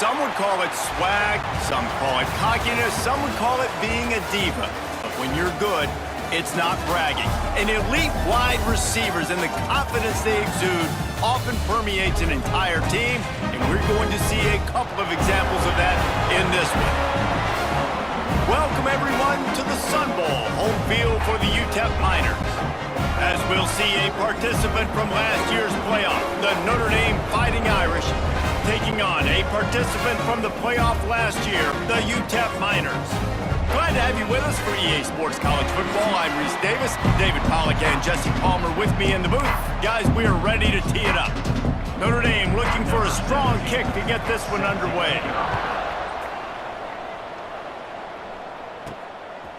Some would call it swag, some call it cockiness, some would call it being a diva. But when you're good, it's not bragging. And elite wide receivers and the confidence they exude often permeates an entire team, and we're going to see a couple of examples of that in this one. Welcome, everyone, to the Sun Bowl, home field for the UTEP Miners. As we'll see a participant from last year's playoff, the Notre Dame Fighting Irish, taking on a participant from the playoff last year, the UTEP Miners. Glad to have you with us for EA Sports College Football. I'm Reese Davis, David Pollack and Jesse Palmer with me in the booth. Guys, we are ready to tee it up. Notre Dame looking for a strong kick to get this one underway.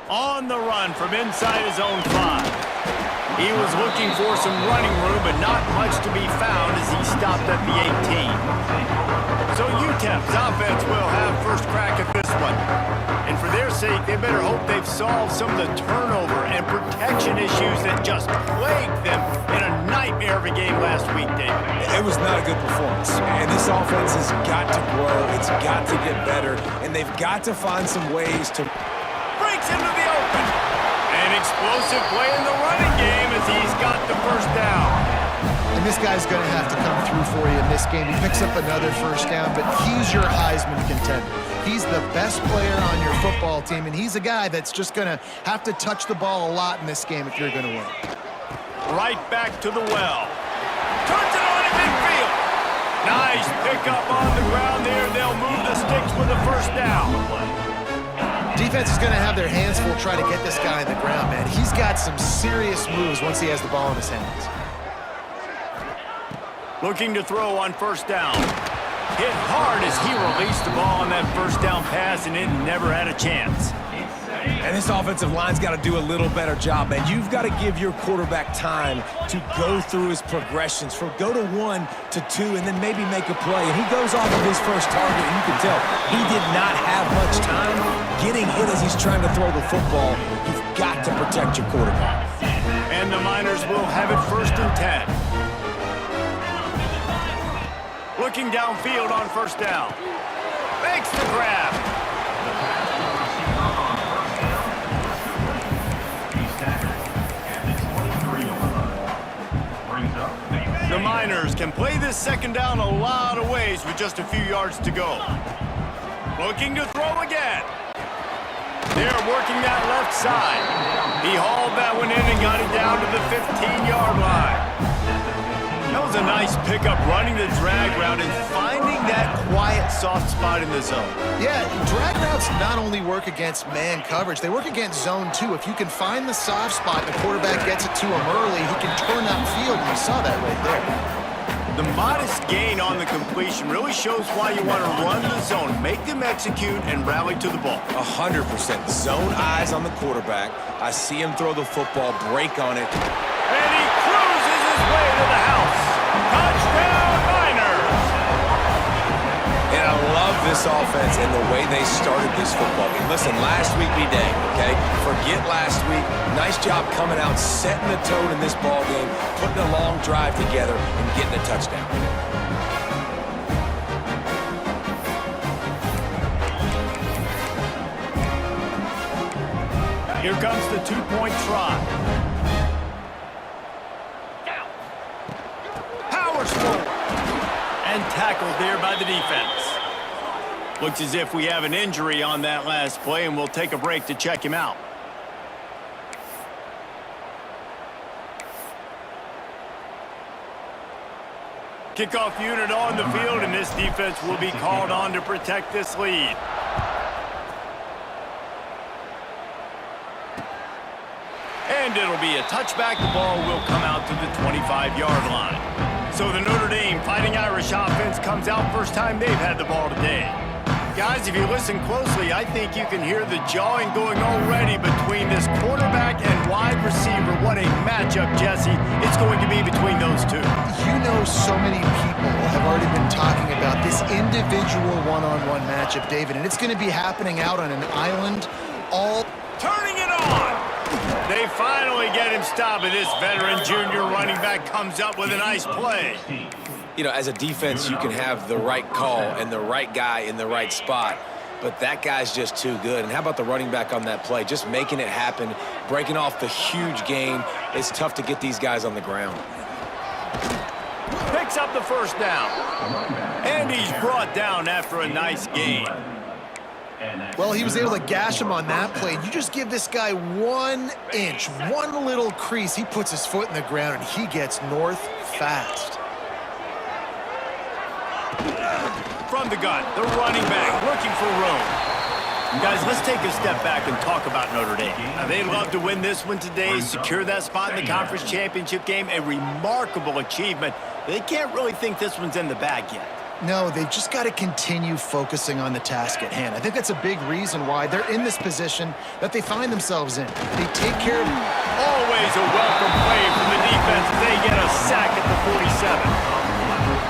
On the run from inside his own 5. He was looking for some running room, but not much to be found as he stopped at the 18. So UTEP's offense will have first crack at this one. And for their sake, they better hope they've solved some of the turnover and protection issues that just plagued them in a nightmare of a game last week, David. It was not a good performance. And this offense has got to grow. It's got to get better. And they've got to find some ways to... Breaks into the open. An explosive play in the running game as he's got the first down. And this guy's going to have to come through for you in this game. He picks up another first down, but he's your Heisman contender. He's the best player on your football team, and he's a guy that's just going to have to touch the ball a lot in this game if you're going to win. Right back to the well. Turns it on in midfield. Nice pickup on the ground there. They'll move the sticks with the first down. Defense is going to have their hands full trying to get this guy on the ground, man. He's got some serious moves once he has the ball in his hands. Looking to throw on first down. Hit hard as he released the ball on that first down pass, and it never had a chance. And this offensive line's got to do a little better job, man. You've got to give your quarterback time to go through his progressions from go to 1 to 2 and then maybe make a play. And he goes off of his first target, and you can tell he did not have much time getting hit as he's trying to throw the football. You've got to protect your quarterback. And the Miners will have it 1st and 10. Looking downfield on first down. Makes the grab. The Miners can play this second down a lot of ways with just a few yards to go. Looking to throw again. They're working that left side. He hauled that one in and got it down to the 15-yard line. That was a nice pickup, running the drag route and finding that quiet, soft spot in the zone. Yeah, drag routes not only work against man coverage, they work against zone too. If you can find the soft spot and the quarterback gets it to him early, he can turn upfield, and we saw that right there. The modest gain on the completion really shows why you want to run the zone, make them execute, and rally to the ball. 100%. Zone eyes on the quarterback. I see him throw the football, break on it. And he cruises his way to the house. Touchdown, Miners! And I love this offense and the way they started this football game. Listen, last week be dang, okay? Forget last week. Nice job coming out, setting the tone in this ball game, putting a long drive together, and getting a touchdown. Here comes the two-point try. Powers forward. And tackled there by the defense. Looks as if we have an injury on that last play, and we'll take a break to check him out. Kickoff unit on the field, and this defense will be called on to protect this lead. And it'll be a touchback. The ball will come out to the 25-yard line. So the Notre Dame Fighting Irish offense comes out first time they've had the ball today. Guys, if you listen closely, I think you can hear the jawing going already between this quarterback and wide receiver. What a matchup, Jesse, it's going to be between those two. You know, so many people have already been talking about this individual one-on-one matchup, David, and it's going to be happening out on an island all... Turning it on! They finally get him stopped, and this veteran junior running back comes up with a nice play. You know, as a defense, you can have the right call and the right guy in the right spot, but that guy's just too good. And how about the running back on that play? Just making it happen, breaking off the huge gain. It's tough to get these guys on the ground. Picks up the first down. And he's brought down after a nice gain. Well, he was able to gash him on that play. You just give this guy 1 inch, one little crease. He puts his foot in the ground, and he gets north fast. From the gun, the running back looking for room. Guys, let's take a step back and talk about Notre Dame. Now, they'd love to win this one today, secure that spot in the conference championship game, a remarkable achievement. They can't really think this one's in the bag yet. No, they've just got to continue focusing on the task at hand. I think that's a big reason why they're in this position that they find themselves in. They take care of... Always a welcome play from the defense. They get a sack at the 47.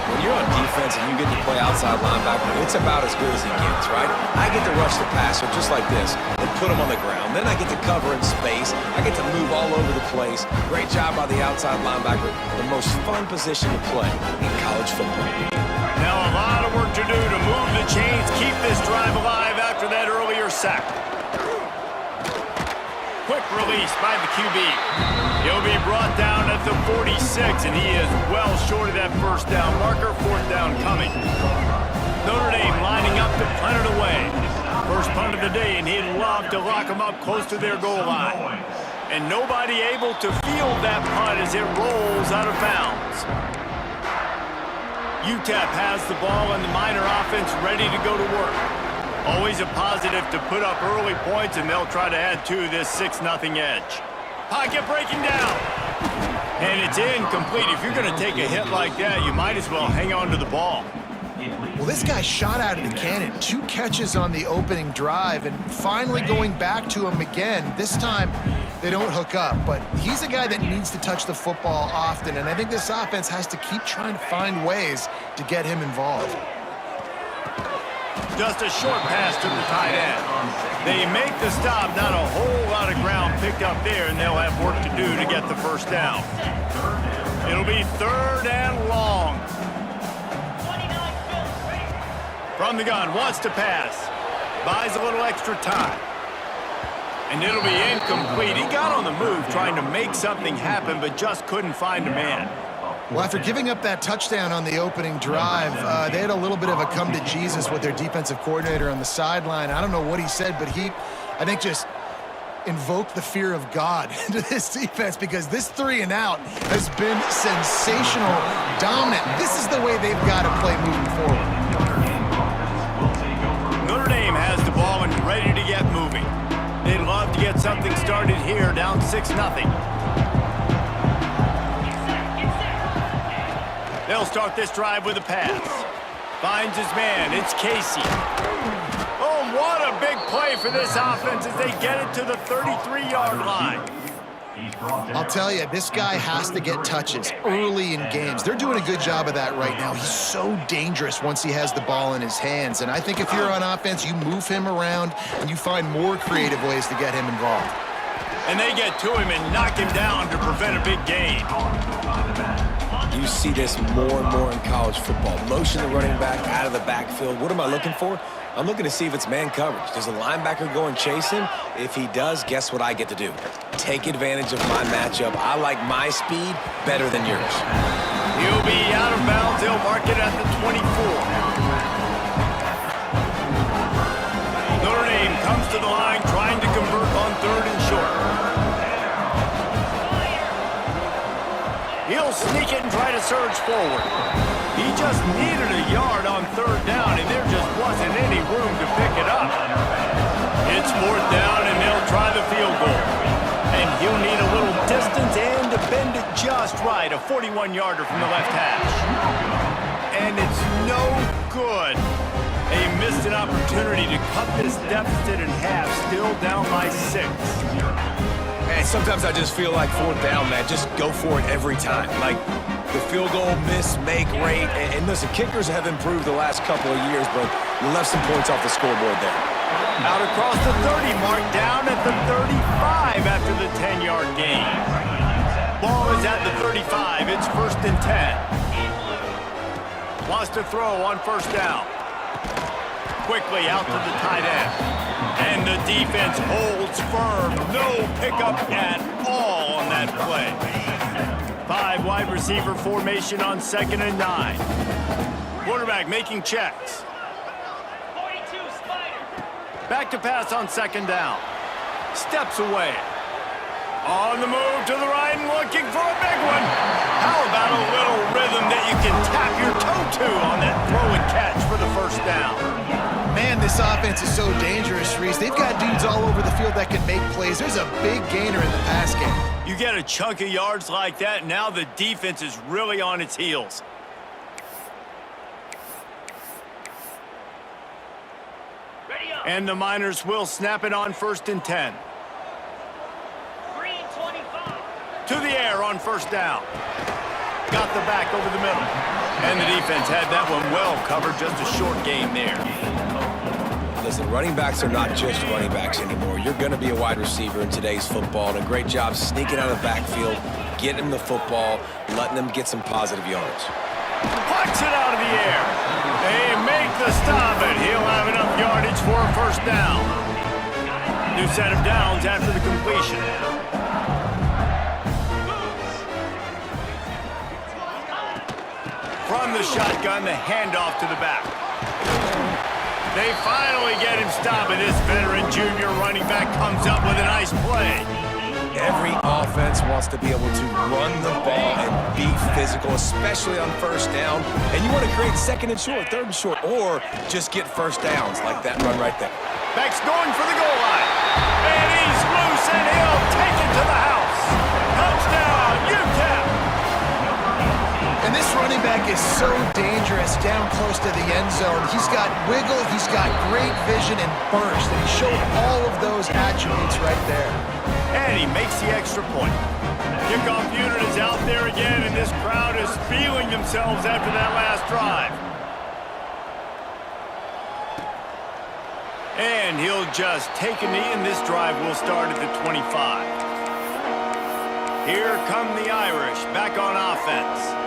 When you're on defense and you get to play outside linebacker, it's about as good as it gets, right? I get to rush the passer just like this and put him on the ground. Then I get to cover in space. I get to move all over the place. Great job by the outside linebacker. The most fun position to play in college football. Now a lot of work to do to move the chains, keep this drive alive after that earlier sack. Quick release by the QB. He'll be brought down at the 46, and he is well short of that first down marker. Fourth down coming. Notre Dame lining up to punt it away. First punt of the day, and he'd love to lock them up close to their goal line. And nobody able to field that punt as it rolls out of bounds. UTEP has the ball and the Miner offense ready to go to work. Always a positive to put up early points, and they'll try to add to this 6-0 edge. Pocket breaking down. And it's incomplete. If you're going to take a hit like that, you might as well hang on to the ball. Well, this guy shot out of the cannon. 2 catches on the opening drive, and finally going back to him again. This time, they don't hook up, but he's a guy that needs to touch the football often, and I think this offense has to keep trying to find ways to get him involved. Just a short pass to the tight end. They make the stop, not a whole lot of ground picked up there, and they'll have work to do to get the first down. It'll be 3rd and long. From the gun, wants to pass. Buys a little extra time. And it'll be incomplete. He got on the move trying to make something happen, but just couldn't find a man. Well, after giving up that touchdown on the opening drive, they had a little bit of a come to Jesus with their defensive coordinator on the sideline. I don't know what he said, but he, I think, just invoked the fear of God into this defense, because this 3-and-out has been sensational, dominant. This is the way they've got to play moving forward. Notre Dame has the ball and ready to get moving. They'd love to get something started here, down 6-0. They'll start this drive with a pass. Finds his man. It's Casey. Oh, what a big play for this offense as they get it to the 33-yard line. I'll tell you, this guy has to get touches early in games. They're doing a good job of that right now. He's so dangerous once he has the ball in his hands. And I think if you're on offense, you move him around and you find more creative ways to get him involved. And they get to him and knock him down to prevent a big gain. You see this more and more in college football. Motion the running back out of the backfield. What am I looking for? I'm looking to see if it's man coverage. Does the linebacker go and chase him? If he does, guess what I get to do? Take advantage of my matchup. I like my speed better than yours. He'll be out of bounds. They'll mark it at the 24. Notre Dame comes to the line trying to convert on 3rd and short. He'll sneak it and try to surge forward. He just needed a yard on 3rd down, and there just wasn't any room to pick it up. It's 4th down, and they'll try the field goal. And he'll need a little distance and to bend it just right. A 41-yarder from the left hash. And it's no good. They missed an opportunity to cut this deficit in half, still down by 6. Man, sometimes I just feel like 4th down, man. Just go for it every time. Like the field goal miss, make rate. And listen, kickers have improved the last couple of years, but you left some points off the scoreboard there. Out across the 30 mark, down at the 35 after the 10-yard gain. Ball is at the 35. It's 1st and 10. Wants to throw on first down. Quickly out to the tight end. And the defense holds firm. No pickup at all on that play. 5 wide receiver formation on 2nd and 9. Quarterback making checks. Back to pass on 2nd down. Steps away. On the move to the right and looking for a big one. How about a little rhythm that you can tap your toe to on that throw and catch for the first down? Man, this offense is so dangerous, Reese. They've got dudes all over the field that can make plays. There's a big gainer in the pass game. You get a chunk of yards like that, now the defense is really on its heels. And the Miners will snap it on 1st and 10. To the air on first down. Got the back over the middle. And the defense had that one well covered. Just a short gain there. Listen, running backs are not just running backs anymore. You're going to be a wide receiver in today's football, and a great job sneaking out of the backfield, getting them the football, letting them get some positive yards. Pucks it out of the air. They make the stop, and he'll have enough yardage for a first down. New set of downs after the completion. From the shotgun, the handoff to the back. They finally get him stopped, and this veteran junior running back comes up with a nice play. Every offense wants to be able to run the ball and be physical, especially on first down. And you want to create 2nd and short, 3rd and short, or just get first downs like that run right there. Back's going for the goal line. And he's loose, and he'll take it to the house. Touchdown, UTEP! And this running back is so dangerous down close to the end zone. He's got wiggle, he's got great vision and burst, and he showed all of those attributes right there. And he makes the extra point. Kickoff unit is out there again, and this crowd is feeling themselves after that last drive. And he'll just take a knee, and this drive will start at the 25. Here come the Irish back on offense.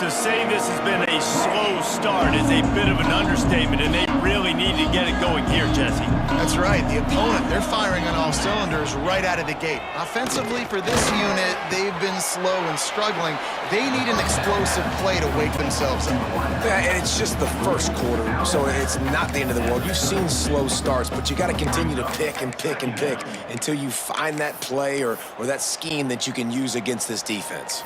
To say this has been a slow start is a bit of an understatement, and they really need to get it going here, Jesse. That's right. The opponent, they're firing on all cylinders right out of the gate. Offensively, for this unit, they've been slow and struggling. They need an explosive play to wake themselves up. Yeah, and it's just the first quarter, so it's not the end of the world. You've seen slow starts, but you got to continue to pick and pick and pick until you find that play or that scheme that you can use against this defense.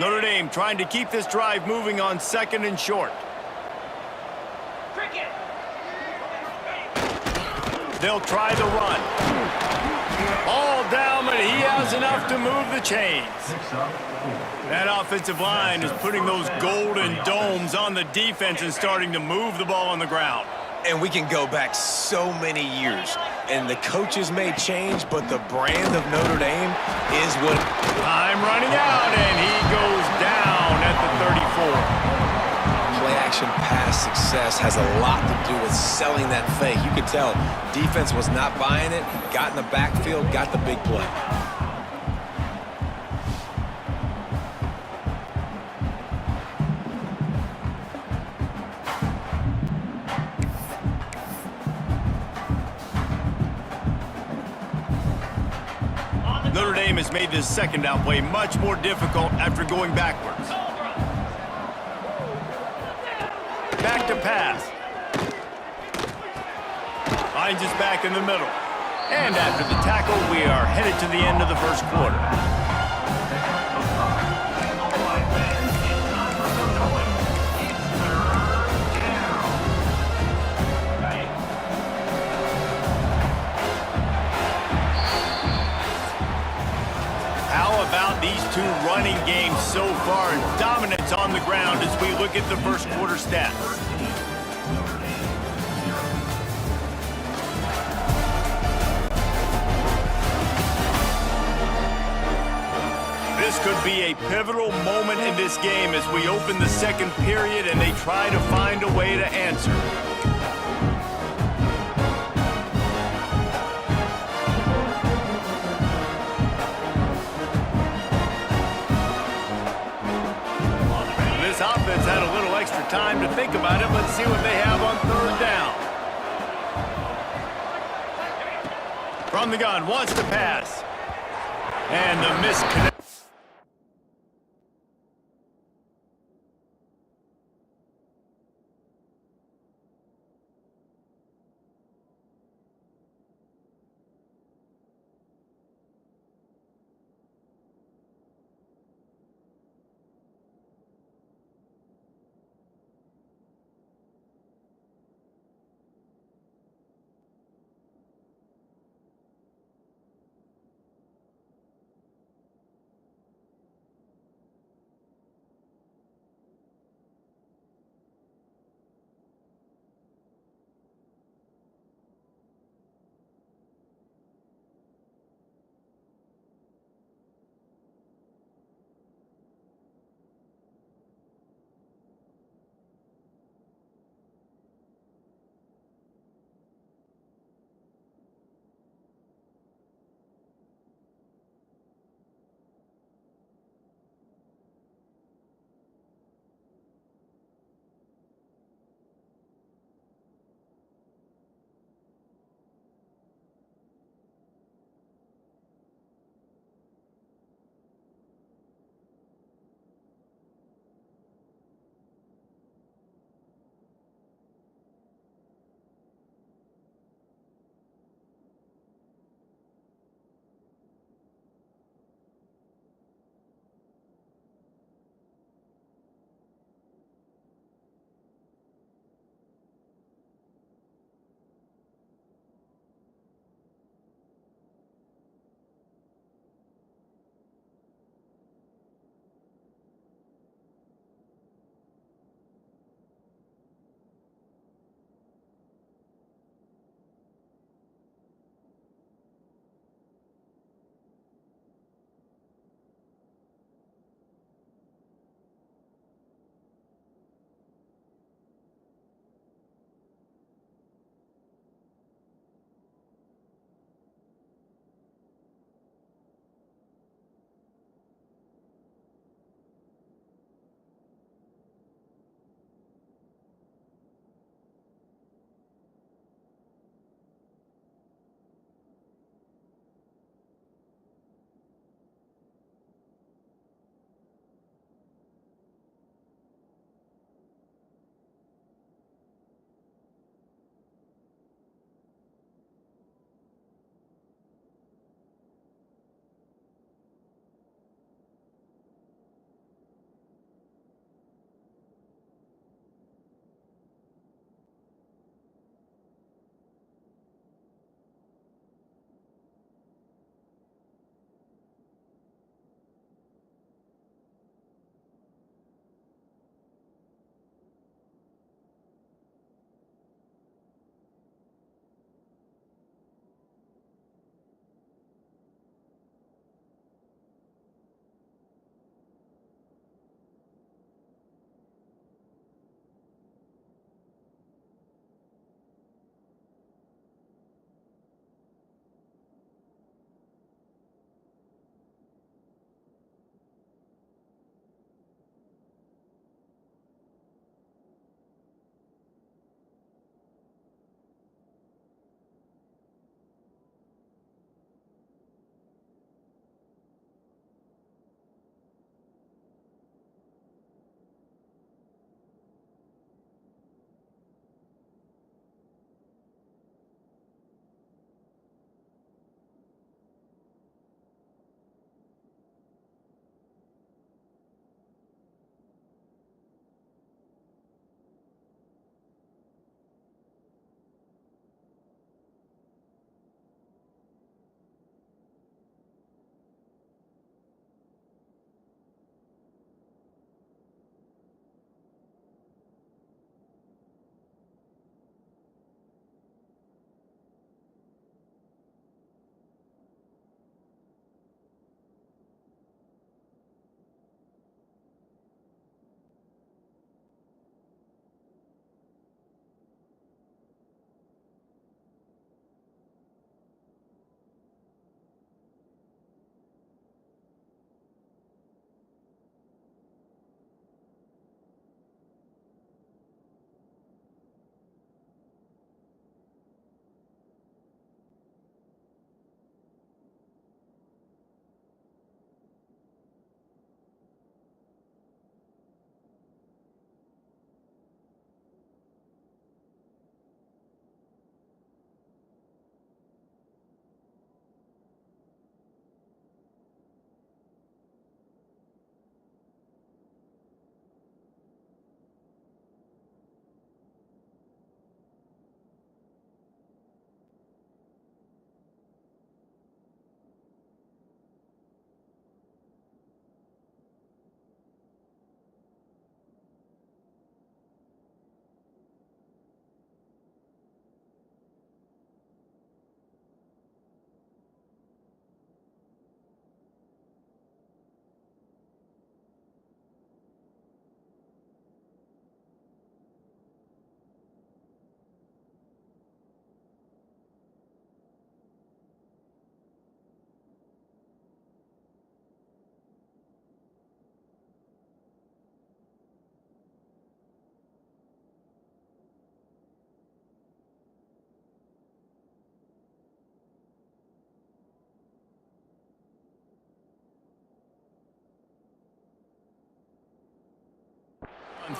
Notre Dame trying to keep this drive moving on 2nd and short. They'll try the run. All down, but he has enough to move the chains. That offensive line is putting those golden domes on the defense and starting to move the ball on the ground. And we can go back so many years, and the coaches may change, but the brand of Notre Dame is what... Time running out, and he goes down at the 34. Play-action pass success has a lot to do with selling that fake. You could tell defense was not buying it, got in the backfield, got the big play. Notre Dame has made this 2nd down play much more difficult after going backwards. Back to pass. Finds his back in the middle. And after the tackle, we are headed to the end of the first quarter. About these two running games so far, and dominance on the ground as we look at the first quarter stats. This could be a pivotal moment in this game as we open the 2nd period and they try to find a way to answer. time to think about it. Let's see what they have on third down. From the gun, wants to pass. And the misconnect.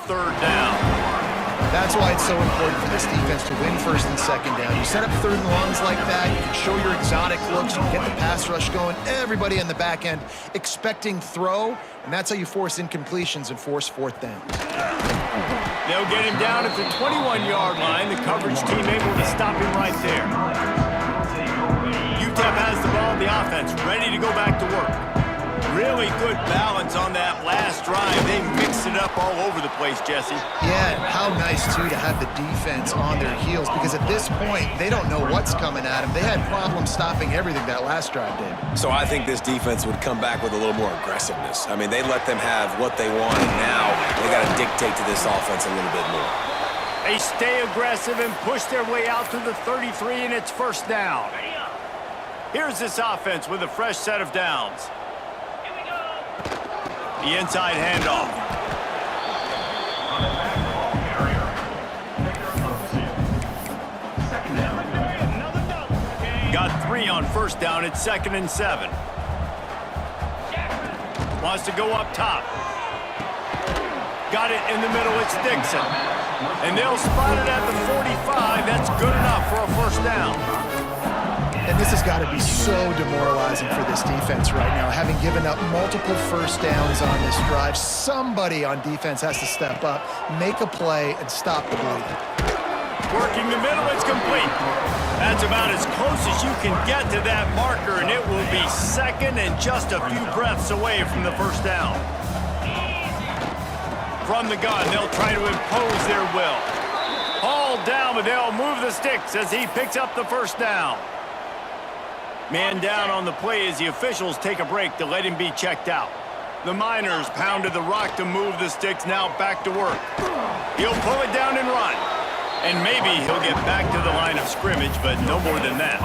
third down. That's why it's so important for this defense to win first and second down. You set up third and longs like that, you can show your exotic looks, you can get the pass rush going, everybody in the back end expecting throw, and that's how you force incompletions and force fourth down. They'll get him down at the 21-yard line. The coverage team able to stop him right there. UTEP has the ball in the offense, ready to go back to work. Really good balance on that last drive. They mixed it up all over the place, Jesse. Yeah, and how nice, too, to have the defense on their heels, because at this point, they don't know what's coming at them. They had problems stopping everything that last drive did. So I think this defense would come back with a little more aggressiveness. I mean, they let them have what they want, and now they got to dictate to this offense a little bit more. They stay aggressive and push their way out to the 33, and it's first down. Here's this offense with a fresh set of downs. The inside handoff. Got 3 on first down. It's 2nd and 7. Wants to go up top. Got it in the middle. It's Dixon. And they'll spot it at the 45. That's good enough for a first down. And this has got to be so demoralizing for this defense right now, having given up multiple first downs on this drive. Somebody on defense has to step up, make a play, and stop the bleeding. Working the middle, it's complete. That's about as close as you can get to that marker, and it will be second and just a few breaths away from the first down. From the gun, they'll try to impose their will. Hauled down, but they'll move the sticks as he picks up the first down. Man down on the play as the officials take a break to let him be checked out. The Miners pounded the rock to move the sticks, now back to work. He'll pull it down and run. And maybe he'll get back to the line of scrimmage, but no more than that.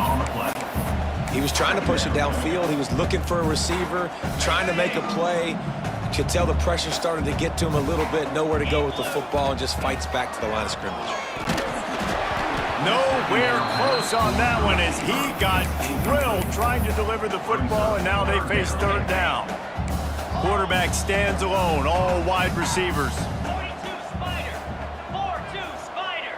He was trying to push it downfield. He was looking for a receiver, trying to make a play. You could tell the pressure started to get to him a little bit, nowhere to go with the football, and just fights back to the line of scrimmage. Nowhere close on that one as he got drilled trying to deliver the football, and now they face third down. Quarterback stands alone, all wide receivers. 42 Spider, 4-2 Spider.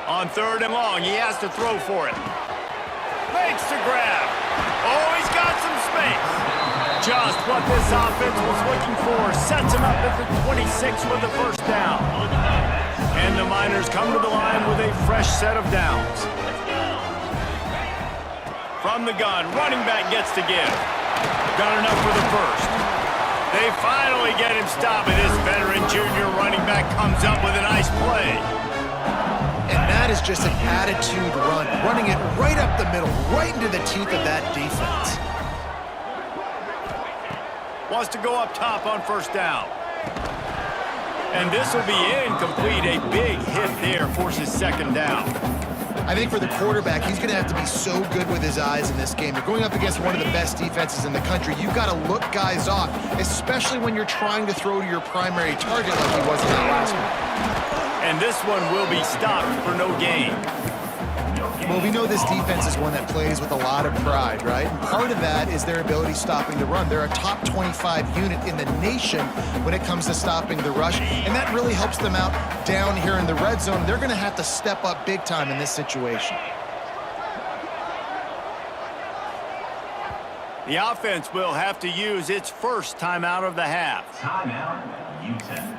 On third and long, he has to throw for it. Makes the grab. Oh, he's got some space. Just what this offense was looking for. Sets him up at the 26 with the first down. And the Miners come to the line with a fresh set of downs. From the gun, running back gets to give. Got enough for the first. They finally get him stopped, and this veteran junior running back comes up with a nice play. And that is just an attitude run, running it right up the middle, right into the teeth of that defense. Wants to go up top on first down. And this will be incomplete. A big hit there forces second down. I think for the quarterback, he's going to have to be so good with his eyes in this game. You're going up against one of the best defenses in the country. You've got to look guys off, especially when you're trying to throw to your primary target like he was in that last one. And this one will be stopped for no gain. Well, we know this defense is one that plays with a lot of pride, right? And part of that is their ability stopping the run. They're a top 25 unit in the nation when it comes to stopping the rush, and that really helps them out down here in the red zone. They're going to have to step up big time in this situation. The offense will have to use its first timeout of the half. Timeout, UTEP.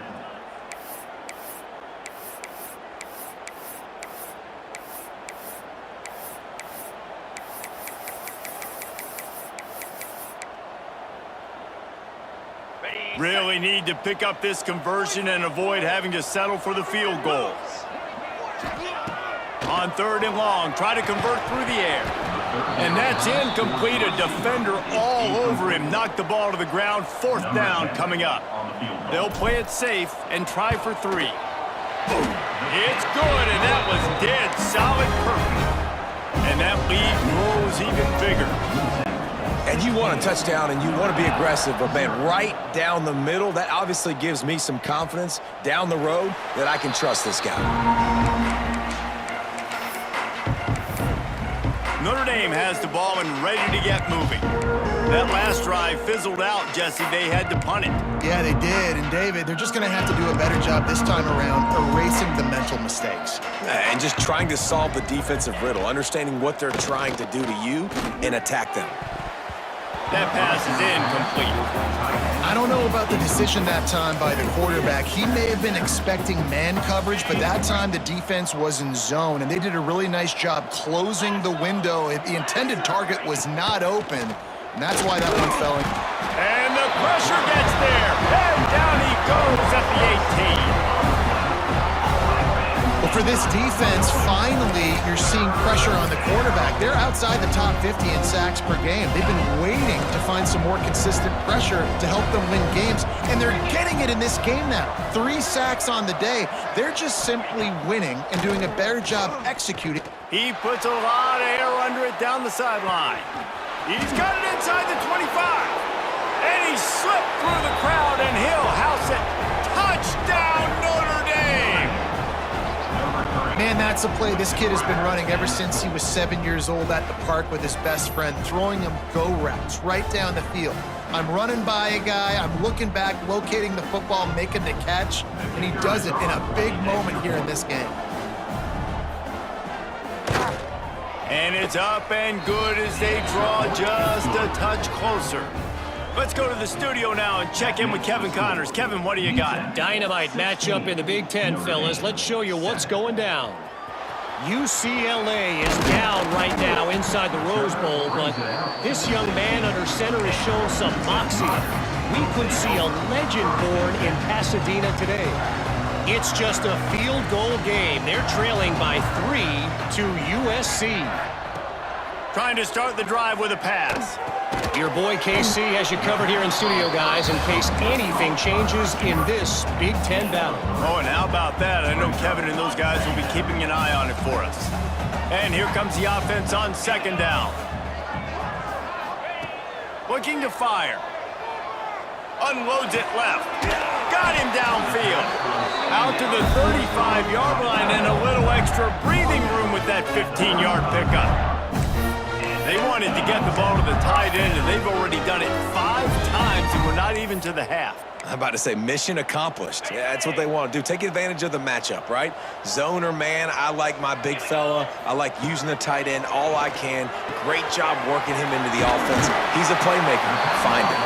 Really need to pick up this conversion and avoid having to settle for the field goal. On third and long, try to convert through the air. And that's incomplete. A defender all over him. Knocked the ball to the ground. Fourth down coming up. They'll play it safe and try for 3. It's good, and that was dead solid perfect. And that lead grows even bigger. And you want a touchdown and you want to be aggressive, but man, right down the middle, that obviously gives me some confidence down the road that I can trust this guy. Notre Dame has the ball and ready to get moving. That last drive fizzled out, Jesse. They had to punt it. Yeah, they did. And David, they're just going to have to do a better job this time around erasing the mental mistakes. And just trying to solve the defensive riddle, understanding what they're trying to do to you and attack them. That pass is incomplete. I don't know about the decision that time by the quarterback. He may have been expecting man coverage, but that time the defense was in zone, and they did a really nice job closing the window. The intended target was not open, and that's why that one fell in. And the pressure gets there. And down he goes at the 18. Well, for this defense, finally, you're seeing pressure on the quarterback. They're outside the top 50 in sacks per game. They've been waiting to find some more consistent pressure to help them win games, and they're getting it in this game now. 3 sacks on the day. They're just simply winning and doing a better job executing. He puts a lot of air under it down the sideline. He's got it inside the 25. And he slipped through the crowd, and he'll house it. Touchdown, Notre Dame! Man, that's a play this kid has been running ever since he was 7 years old at the park with his best friend, throwing him go routes right down the field. I'm running by a guy, I'm looking back, locating the football, making the catch, and he does it in a big moment here in this game. And it's up and good as they draw just a touch closer. Let's go to the studio now and check in with Kevin Connors. Kevin, what do you got? Dynamite matchup in the Big Ten, fellas. Let's show you what's going down. UCLA is down right now inside the Rose Bowl, but this young man under center has shown some moxie. We could see a legend born in Pasadena today. It's just a field goal game. They're trailing by 3 to USC. Trying to start the drive with a pass. Your boy KC has you covered here in studio, guys, in case anything changes in this Big Ten battle. Oh, and how about that? I know Kevin and those guys will be keeping an eye on it for us. And here comes the offense on second down. Looking to fire. Unloads it left. Got him downfield. Out to the 35-yard line and a little extra breathing room with that 15-yard pickup. They wanted to get the ball to the tight end, and they've already done it 5 times, and we're not even to the half. I'm about to say mission accomplished. Yeah, that's what they want to do. Take advantage of the matchup, right? Zone or man, I like my big fella. I like using the tight end all I can. Great job working him into the offense. He's a playmaker. Find him.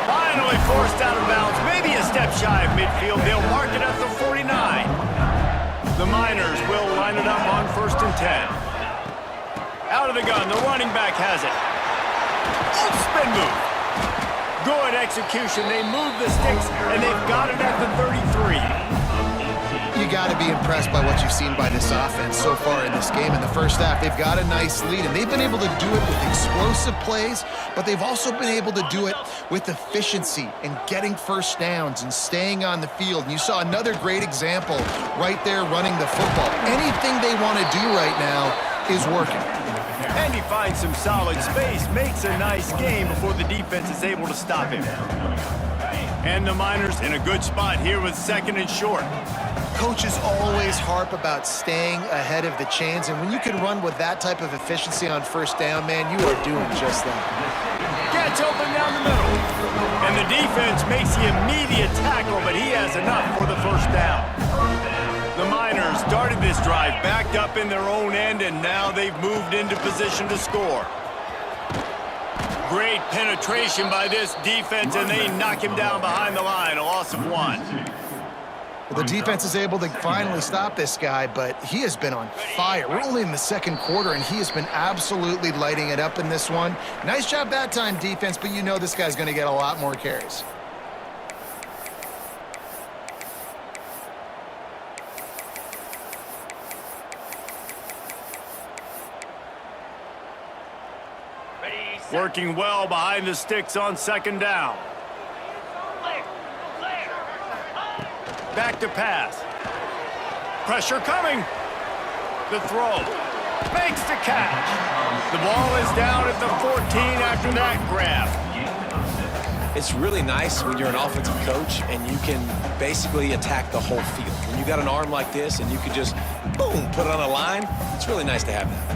Finally forced out of bounds, maybe a step shy of midfield. They'll mark it at the 49. The Miners will line it up on 1st and 10. Out of the gun, the running back has it. Oh, spin move. Good execution. They move the sticks, and they've got it at the 33. You got to be impressed by what you've seen by this offense so far in this game. In the first half, they've got a nice lead, and they've been able to do it with explosive plays, but they've also been able to do it with efficiency and getting first downs and staying on the field. And you saw another great example right there running the football. Anything they want to do right now is working. And he finds some solid space, makes a nice game before the defense is able to stop him. And the Miners in a good spot here with 2nd and short. Coaches always harp about staying ahead of the chains, and when you can run with that type of efficiency on 1st down, man, you are doing just that. Gets open down the middle. And the defense makes the immediate tackle, but he has enough for the 1st down. The Miners started this drive backed up in their own end, and now they've moved into position to score. Great penetration by this defense, and they knock him down behind the line, a loss of 1. Well, the defense is able to finally stop this guy, but he has been on fire. We're only in the 2nd quarter, and he has been absolutely lighting it up in this one. Nice job that time, defense, but you know this guy's going to get a lot more carries. Working well behind the sticks on 2nd down. Back to pass. Pressure coming. The throw. Makes the catch. The ball is down at the 14 after that grab. It's really nice when you're an offensive coach and you can basically attack the whole field. When you got an arm like this and you can just, boom, put it on a line, it's really nice to have that.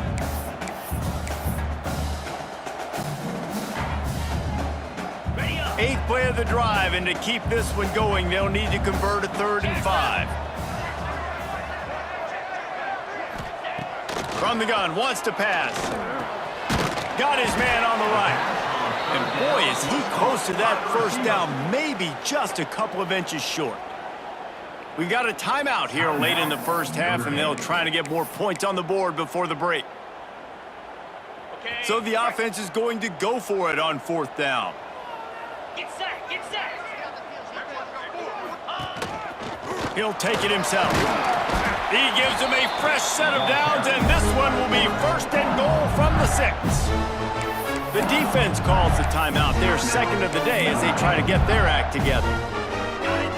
8th play of the drive, and to keep this one going, they'll need to convert a 3rd and 5. From the gun, wants to pass. Got his man on the right. And boy, is he close to that first down, maybe just a couple of inches short. We got a timeout here late in the first half, and they'll try to get more points on the board before the break. So the offense is going to go for it on 4th down. Get set, get set. He'll take it himself. He gives them a fresh set of downs, and this one will be 1st and goal from the 6. The defense calls the timeout, their 2nd of the day, as they try to get their act together.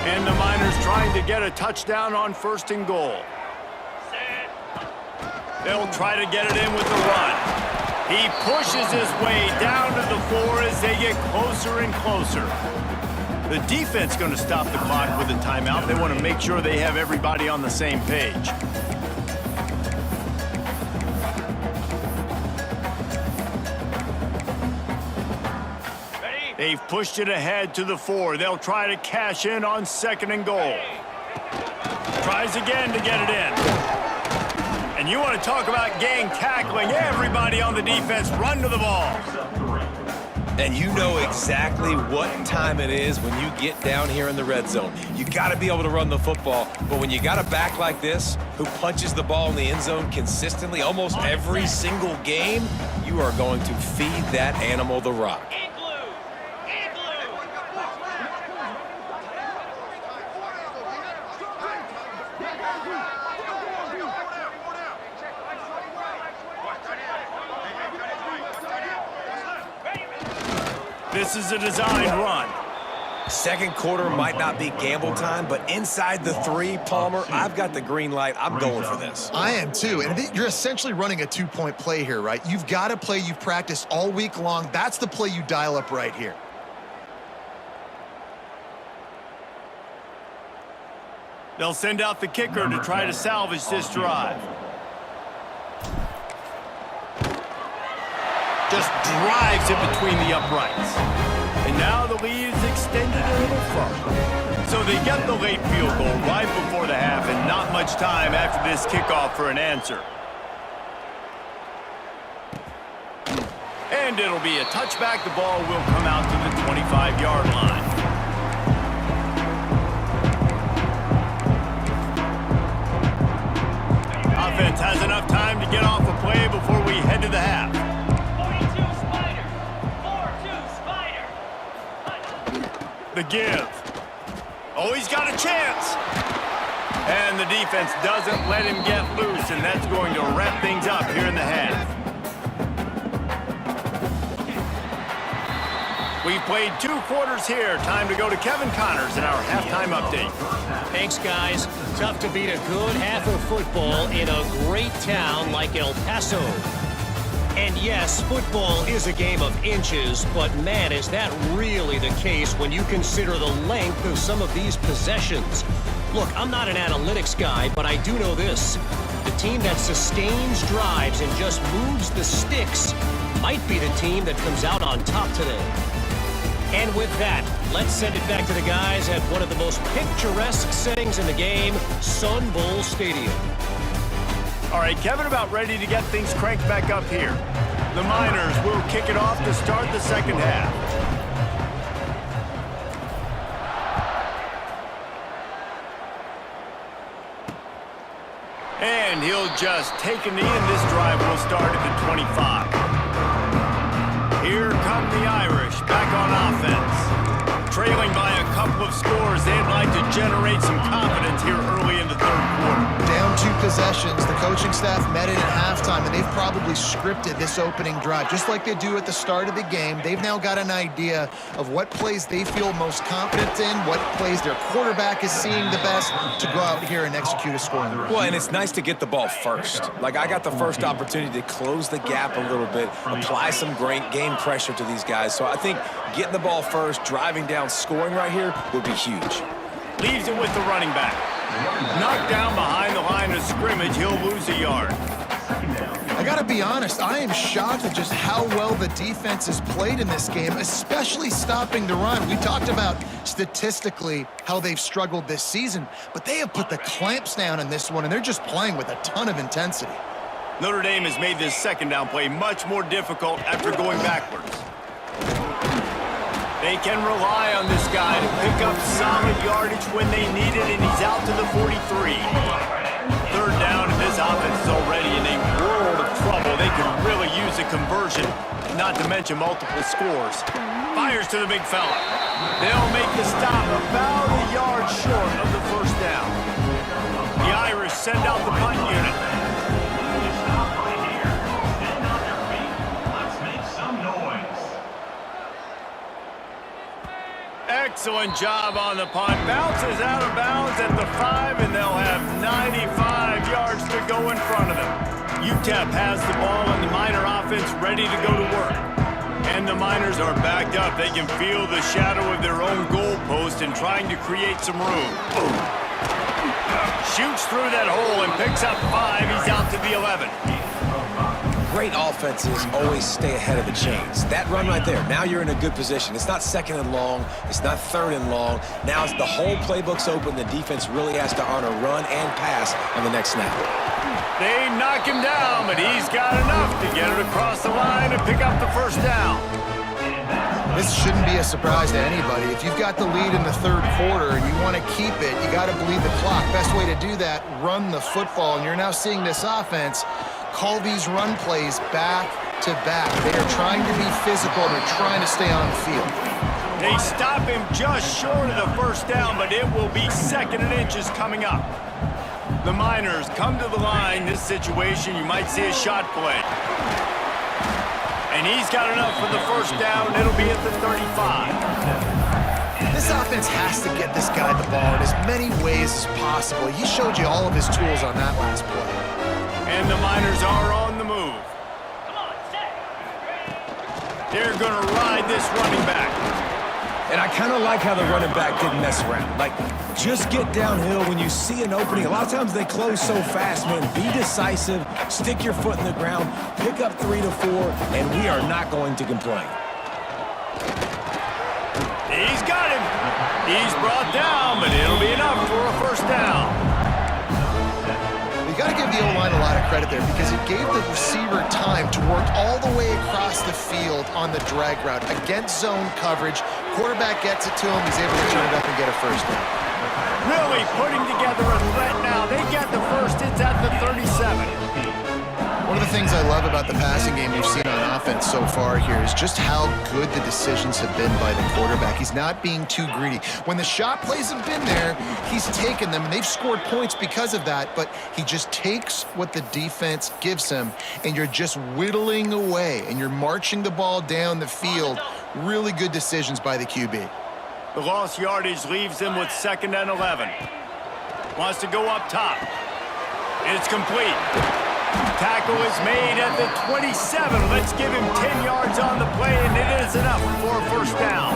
And the Miners trying to get a touchdown on 1st and goal. They'll try to get it in with the run. He pushes his way down to the floor as they get closer and closer. The defense going to stop the clock with a timeout. They want to make sure they have everybody on the same page. They've pushed it ahead to the 4. They'll try to cash in on 2nd and goal. Tries again to get it in. And you want to talk about gang tackling. Everybody on the defense run to the ball. And you know exactly what time it is when you get down here in the red zone. You got to be able to run the football. But when you got a back like this who punches the ball in the end zone consistently almost every single game, you are going to feed that animal the rock. This is a designed run. 2nd quarter might not be gamble time, but inside the 3, Palmer, I've got the green light. I'm going for this. I am too, and you're essentially running a 2-point play here, right? You've got a play you've practiced all week long. That's the play you dial up right here. They'll send out the kicker to try to salvage this drive. Just drives it between the uprights. And now the lead is extended a little further. So they get the late field goal right before the half, and not much time after this kickoff for an answer. And it'll be a touchback. The ball will come out to the 25-yard line. Offense has enough time to get off a play before we head to the half. The give. Oh, he's got a chance. And the defense doesn't let him get loose, and that's going to wrap things up here in the half. We've played 2 quarters here. Time to go to Kevin Connors in our halftime update. Thanks, guys. Tough to beat a good half of football in a great town like El Paso. And yes, football is a game of inches, but man, is that really the case when you consider the length of some of these possessions. Look, I'm not an analytics guy, but I do know this. The team that sustains drives and just moves the sticks might be the team that comes out on top today. And with that, let's send it back to the guys at one of the most picturesque settings in the game, Sun Bowl Stadium. All right, Kevin, about ready to get things cranked back up here. The Miners will kick it off to start the 2nd half. And he'll just take a knee, and this drive will start at the 25. Here come the Irish back on offense. Trailing by a couple of scores, they'd like to generate some confidence here early in the 3rd quarter. Down 2 possessions. The coaching staff met it at halftime, and they've probably scripted this opening drive. Just like they do at the start of the game, they've now got an idea of what plays they feel most confident in, what plays their quarterback is seeing the best to go out here and execute a scoring drive. Well, and it's nice to get the ball first. Like, I got the first opportunity to close the gap a little bit, apply some great game pressure to these guys. So I think getting the ball first, driving down, scoring right here would be huge. Leaves it with the running back. Knocked down behind the line of scrimmage, he'll lose a yard. I got to be honest, I am shocked at just how well the defense has played in this game, especially stopping the run. We talked about statistically how they've struggled this season, but they have put the clamps down in this one, and they're just playing with a ton of intensity. Notre Dame has made this second down play much more difficult after going backwards. They can rely on this guy to pick up solid yardage when they need it, and he's out to the 43. Third down, and this offense is already in a world of trouble. They could really use a conversion, not to mention multiple scores. Fires to the big fella. They'll make the stop about a yard short of the first down. The Irish send out the punt unit. Excellent job on the punt. Bounces out of bounds at the 5, and they'll have 95 yards to go in front of them. UTEP has the ball, and the Miner offense ready to go to work. And the Miners are backed up. They can feel the shadow of their own goalpost and trying to create some room. Boom. Shoots through that hole and picks up 5. He's out to the 11. Great offenses always stay ahead of the chains. That run right there, now you're in a good position. It's not second and long. It's not third and long. Now it's the whole playbook's open. The defense really has to honor run and pass on the next snap. They knock him down, but he's got enough to get it across the line and pick up the first down. This shouldn't be a surprise to anybody. If you've got the lead in the third quarter and you want to keep it, you got to bleed the clock. Best way to do that, run the football. And you're now seeing this offense call these run plays back to back. They are trying to be physical. They're trying to stay on the field. They stop him just short of the first down, but it will be second and inches coming up. The Miners come to the line. This situation, you might see a shot play. And he's got enough for the first down. It'll be at the 35. This offense has to get this guy the ball in as many ways as possible. He showed you all of his tools on that last play. And the Miners are on the move. Come on, set. They're going to ride this running back. And I kind of like how the running back didn't mess around. Like, just get downhill when you see an opening. A lot of times they close so fast, man. Be decisive, stick your foot in the ground, pick up 3 to 4, and we are not going to complain. He's got him. He's brought down, but it'll be enough for a first down. You got to give the O-line a lot of credit there because it gave the receiver time to work all the way across the field on the drag route against zone coverage. Quarterback gets it to him. He's able to turn it up and get a first down. Really putting together a threat now. They get the first. It's at the 37. One of the things I love about the passing game we've seen on offense so far here is just how good the decisions have been by the quarterback. He's not being too greedy. When the shot plays have been there, he's taken them, and they've scored points because of that, but he just takes what the defense gives him, and you're just whittling away, and you're marching the ball down the field. Really good decisions by the QB. The lost yardage leaves them with 2nd and 11. Wants to go up top. And it's complete. Tackle is made at the 27. Let's give him 10 yards on the play, and it is enough for a first down.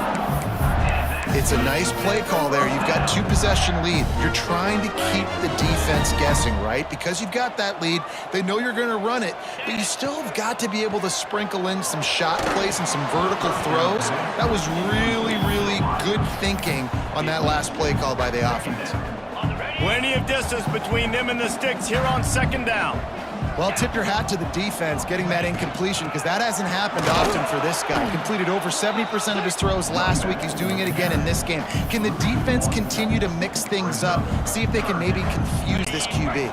It's a nice play call there. You've got 2-possession lead. You're trying to keep the defense guessing, right? Because you've got that lead, they know you're going to run it, but you still have got to be able to sprinkle in some shot plays and some vertical throws. That was really, really good thinking on that last play call by the offense. Plenty of distance between them and the sticks here on 2nd down. Well, tip your hat to the defense getting that incompletion because that hasn't happened often for this guy. He completed over 70% of his throws last week. He's doing it again in this game. Can the defense continue to mix things up, see if they can maybe confuse this QB?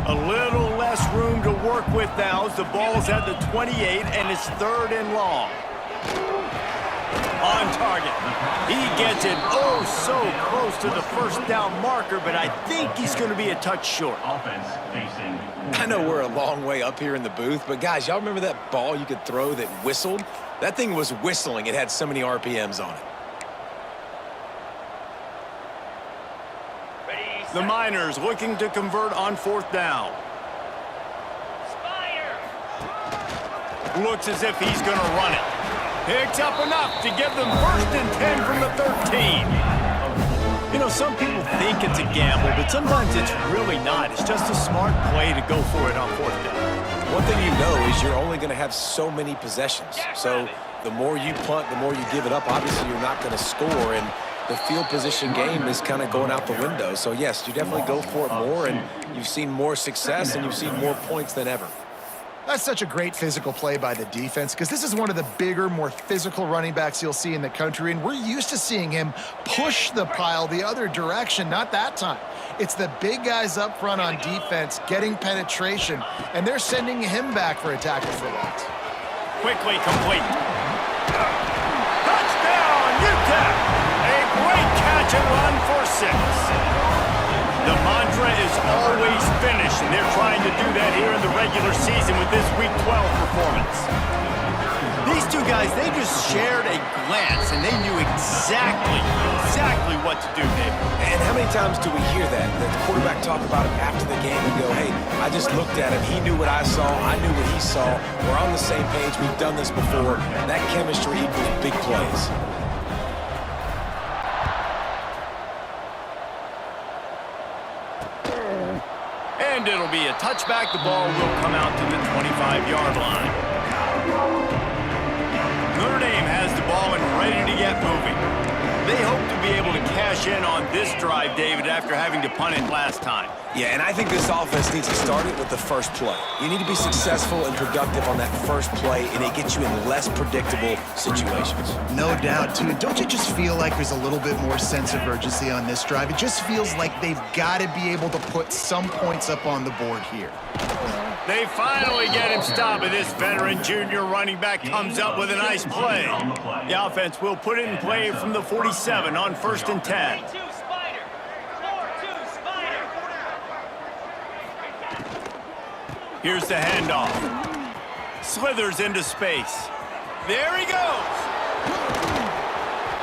A little less room to work with now as the ball's at the 28 and it's 3rd and long. On target. He gets it oh so close to the first down marker, but I think he's going to be a touch short. Offense facing. I know we're a long way up here in the booth, but guys, y'all remember that ball you could throw that whistled? That thing was whistling. It had so many RPMs on it. Ready, The Miners looking to convert on 4th down. Spire. Looks as if he's going to run it. Picks up enough to give them 1st and 10 from the 13. You know, some people think it's a gamble, but sometimes it's really not. It's just a smart play to go for it on 4th down. one thing you know is you're only going to have so many possessions. So the more you punt, the more you give it up. Obviously, you're not going to score, and the field position game is kind of going out the window. So, yes, you definitely go for it more, and you've seen more success, and you've seen more points than ever. That's such a great physical play by the defense because this is one of the bigger, more physical running backs you'll see in the country, and we're used to seeing him push the pile the other direction. Not that time. It's the big guys up front on defense getting penetration, and they're sending him back for a tackle for loss. Quickly complete. Touchdown, UTEP! A great catch and run for 6. The mantra is always finish, and they're trying to do that here in the regular season with this Week 12 performance. These two guys, they just shared a glance, and they knew exactly what to do, Dave. And how many times do we hear that? The quarterback talk about it after the game and go, hey, I just looked at him. He knew what I saw. I knew what he saw. We're on the same page. We've done this before. That chemistry equals big plays. And it'll be a touchback. The ball will come out to the 25-yard line. Notre Dame has the ball and ready to get moving. They hope to be able to cash in on this drive, David, after having to punt it last time. Yeah, and I think this offense needs to start it with the first play. You need to be successful and productive on that first play, and it gets you in less predictable situations. No doubt, too. Don't you just feel like there's a little bit more sense of urgency on this drive? It just feels like they've got to be able to put some points up on the board here. They finally get him stopped, and this veteran junior running back comes up with a nice play. The offense will put it in play from the 47 on 1st and 10. 4-2 Spider. 4-2 Spider. Here's the handoff. Slithers into space. There he goes.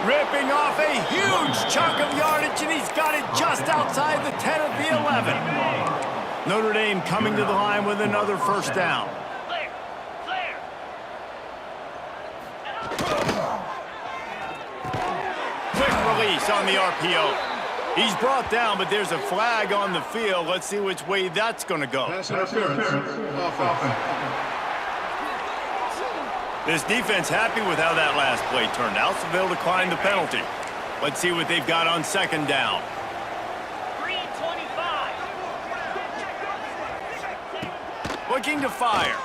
Ripping off a huge chunk of yardage, and he's got it just outside the 10 of the 11. Notre Dame coming to the line with another first down. Clear. Clear. Quick release on the RPO. He's brought down, but there's a flag on the field. Let's see which way that's going to go. This defense happy with how that last play turned out, so they'll decline the penalty. Let's see what they've got on 2nd down. 3-25. Looking to fire.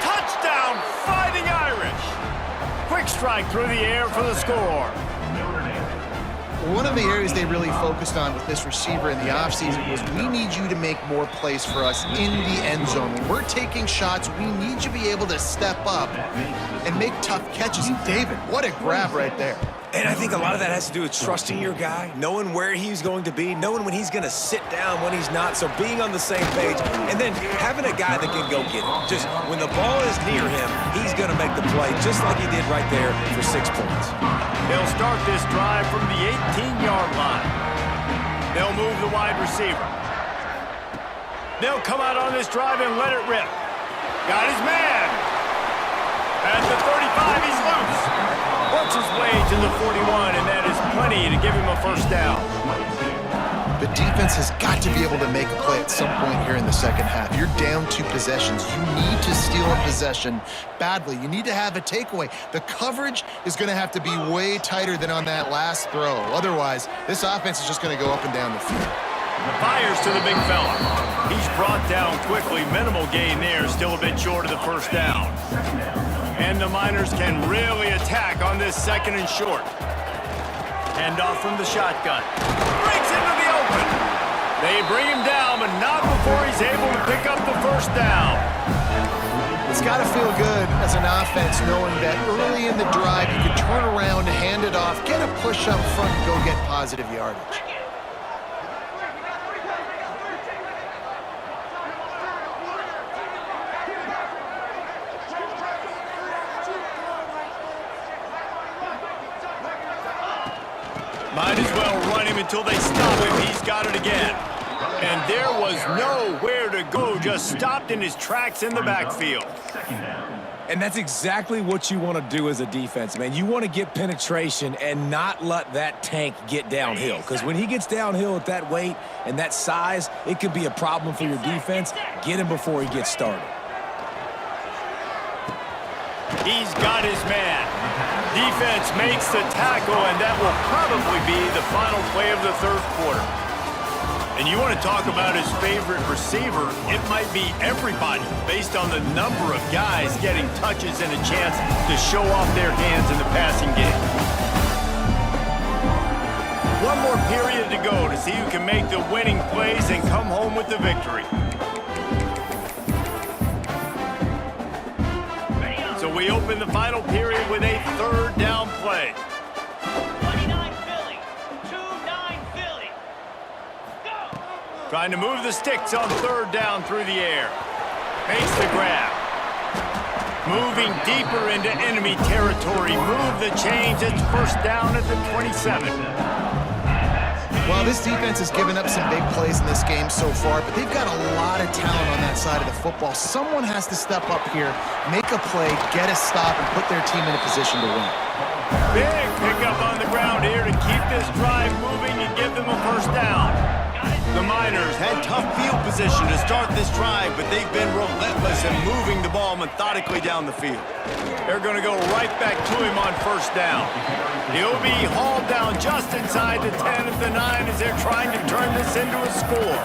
Touchdown, Fighting Irish. Quick strike through the air for the score. One of the areas they really focused on with this receiver in the offseason was we need you to make more plays for us in the end zone. When we're taking shots, we need you to be able to step up and make tough catches. David, what a grab right there. And I think a lot of that has to do with trusting your guy, knowing where he's going to be, knowing when he's going to sit down, when he's not, so being on the same page, and then having a guy that can go get it. Just when the ball is near him, he's going to make the play just like he did right there for 6 points. They'll start this drive from the 18-yard line. They'll move the wide receiver. They'll come out on this drive and let it rip. Got his man. At the 35, he's loose. Works his way to the 41, and that is plenty to give him a first down. The defense has got to be able to make a play at some point here in the second half. You're down 2 possessions. You need to steal a possession badly. You need to have a takeaway. The coverage is going to have to be way tighter than on that last throw. Otherwise, this offense is just going to go up and down the field. Fires to the big fella. He's brought down quickly. Minimal gain there. Still a bit short of the first down. And the Miners can really attack on this 2nd and short. Hand off from the shotgun. Breaks into the open. They bring him down, but not before he's able to pick up the first down. It's got to feel good as an offense knowing that early in the drive you can turn around, hand it off, get a push up front, and go get positive yardage. Might as well run him until they stop him. He's got it again. And there was nowhere to go, just stopped in his tracks in the backfield. And that's exactly what you want to do as a defense, man. You want to get penetration and not let that tank get downhill. Because when he gets downhill at that weight and that size, it could be a problem for your defense. Get him before he gets started. He's got his man. Defense makes the tackle, and that will probably be the final play of the third quarter. And you want to talk about his favorite receiver, it might be everybody based on the number of guys getting touches and a chance to show off their hands in the passing game. One more period to go to see who can make the winning plays and come home with the victory. So we open the final period with a third down play. 29 Philly. 2-9 Philly. Go! Trying to move the sticks on third down through the air. Makes the grab. Moving deeper into enemy territory. Move the chains. It's first down at the 27. Well, this defense has given up some big plays in this game so far, but they've got a lot of talent on that side of the football. Someone has to step up here, make a play, get a stop, and put their team in a position to win. Big pickup on the ground here to keep this drive moving and give them a first down. The Miners had tough field position to start this drive, but they've been relentless in moving the ball methodically down the field. They're going to go right back to him on first down. He'll be hauled down just inside the 10 at the 9 as they're trying to turn this into a score.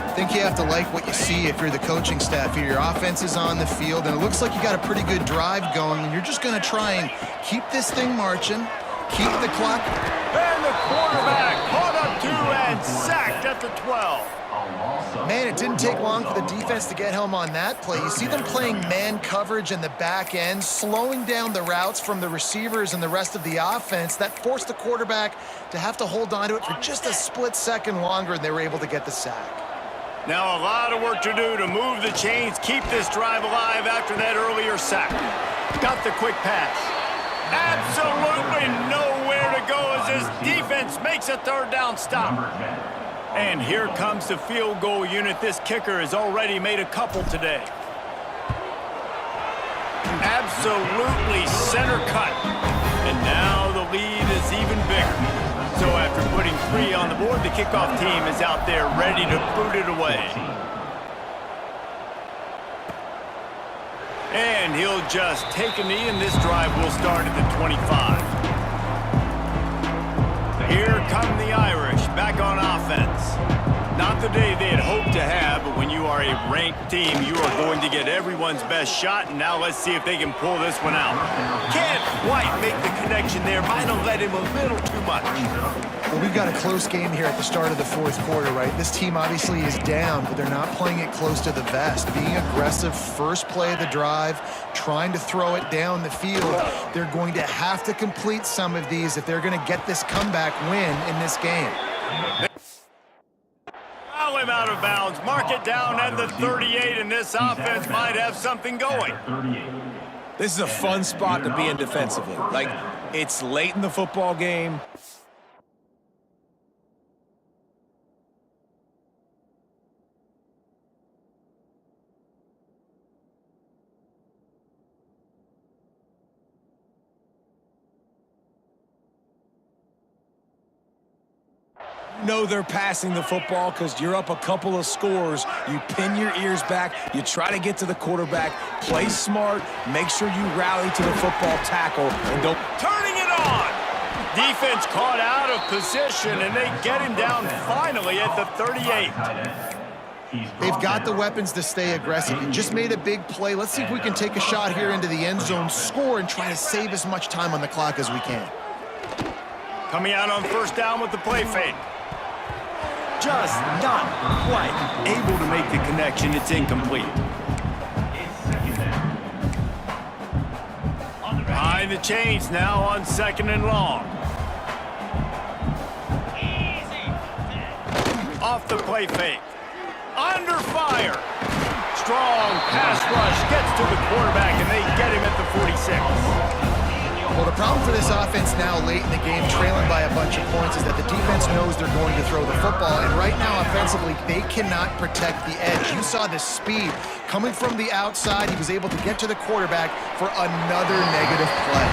I think you have to like what you see if you're the coaching staff here. Your offense is on the field, and it looks like you got a pretty good drive going, and you're just going to try and keep this thing marching, keep the clock. And the quarterback caught up to and sacked at the 12. Man, it didn't take long for the defense to get home on that play. You see them playing man coverage in the back end, slowing down the routes from the receivers and the rest of the offense. That forced the quarterback to have to hold on to it for just a split second longer, and they were able to get the sack. Now a lot of work to do to move the chains, keep this drive alive after that earlier sack. Got the quick pass. Absolutely nowhere to go as this defense makes a third down stop. And here comes the field goal unit. This kicker has already made a couple today. Absolutely center cut. And now the lead is even bigger. So after putting 3 on the board, the kickoff team is out there ready to boot it away. And he'll just take a knee, and this drive will start at the 25. Here come the Irish back on offense. Not the day they had hoped to have, but when you are a ranked team, you are going to get everyone's best shot, and now let's see if they can pull this one out. Can't quite make the connection there. Might have let him a little too much. Well, we've got a close game here at the start of the fourth quarter, right? This team obviously is down, but they're not playing it close to the vest. Being aggressive, first play of the drive, trying to throw it down the field. They're going to have to complete some of these if they're going to get this comeback win in this game. Foul him out of bounds. Mark it down at the 38, and this offense might have something going. This is a fun spot to be in defensively. Like, it's late in the football game. You know they're passing the football because you're up a couple of scores. You pin your ears back. You try to get to the quarterback. Play smart. Make sure you rally to the football tackle and don't. Turning it on. Defense caught out of position, and they get him down finally at the 38. They've got the weapons to stay aggressive. He just made a big play. Let's see if we can take a shot here into the end zone, score, and try to save as much time on the clock as we can. Coming out on first down with the play fake. Just not quite able to make the connection. It's incomplete. Behind the chains now on second and long. Off the play fake. Under fire. Strong pass rush gets to the quarterback, and they get him at the 46. Well, the problem for this offense now late in the game, trailing by a bunch of points, is that the defense knows they're going to throw the football. And right now, offensively, they cannot protect the edge. You saw the speed coming from the outside. He was able to get to the quarterback for another negative play.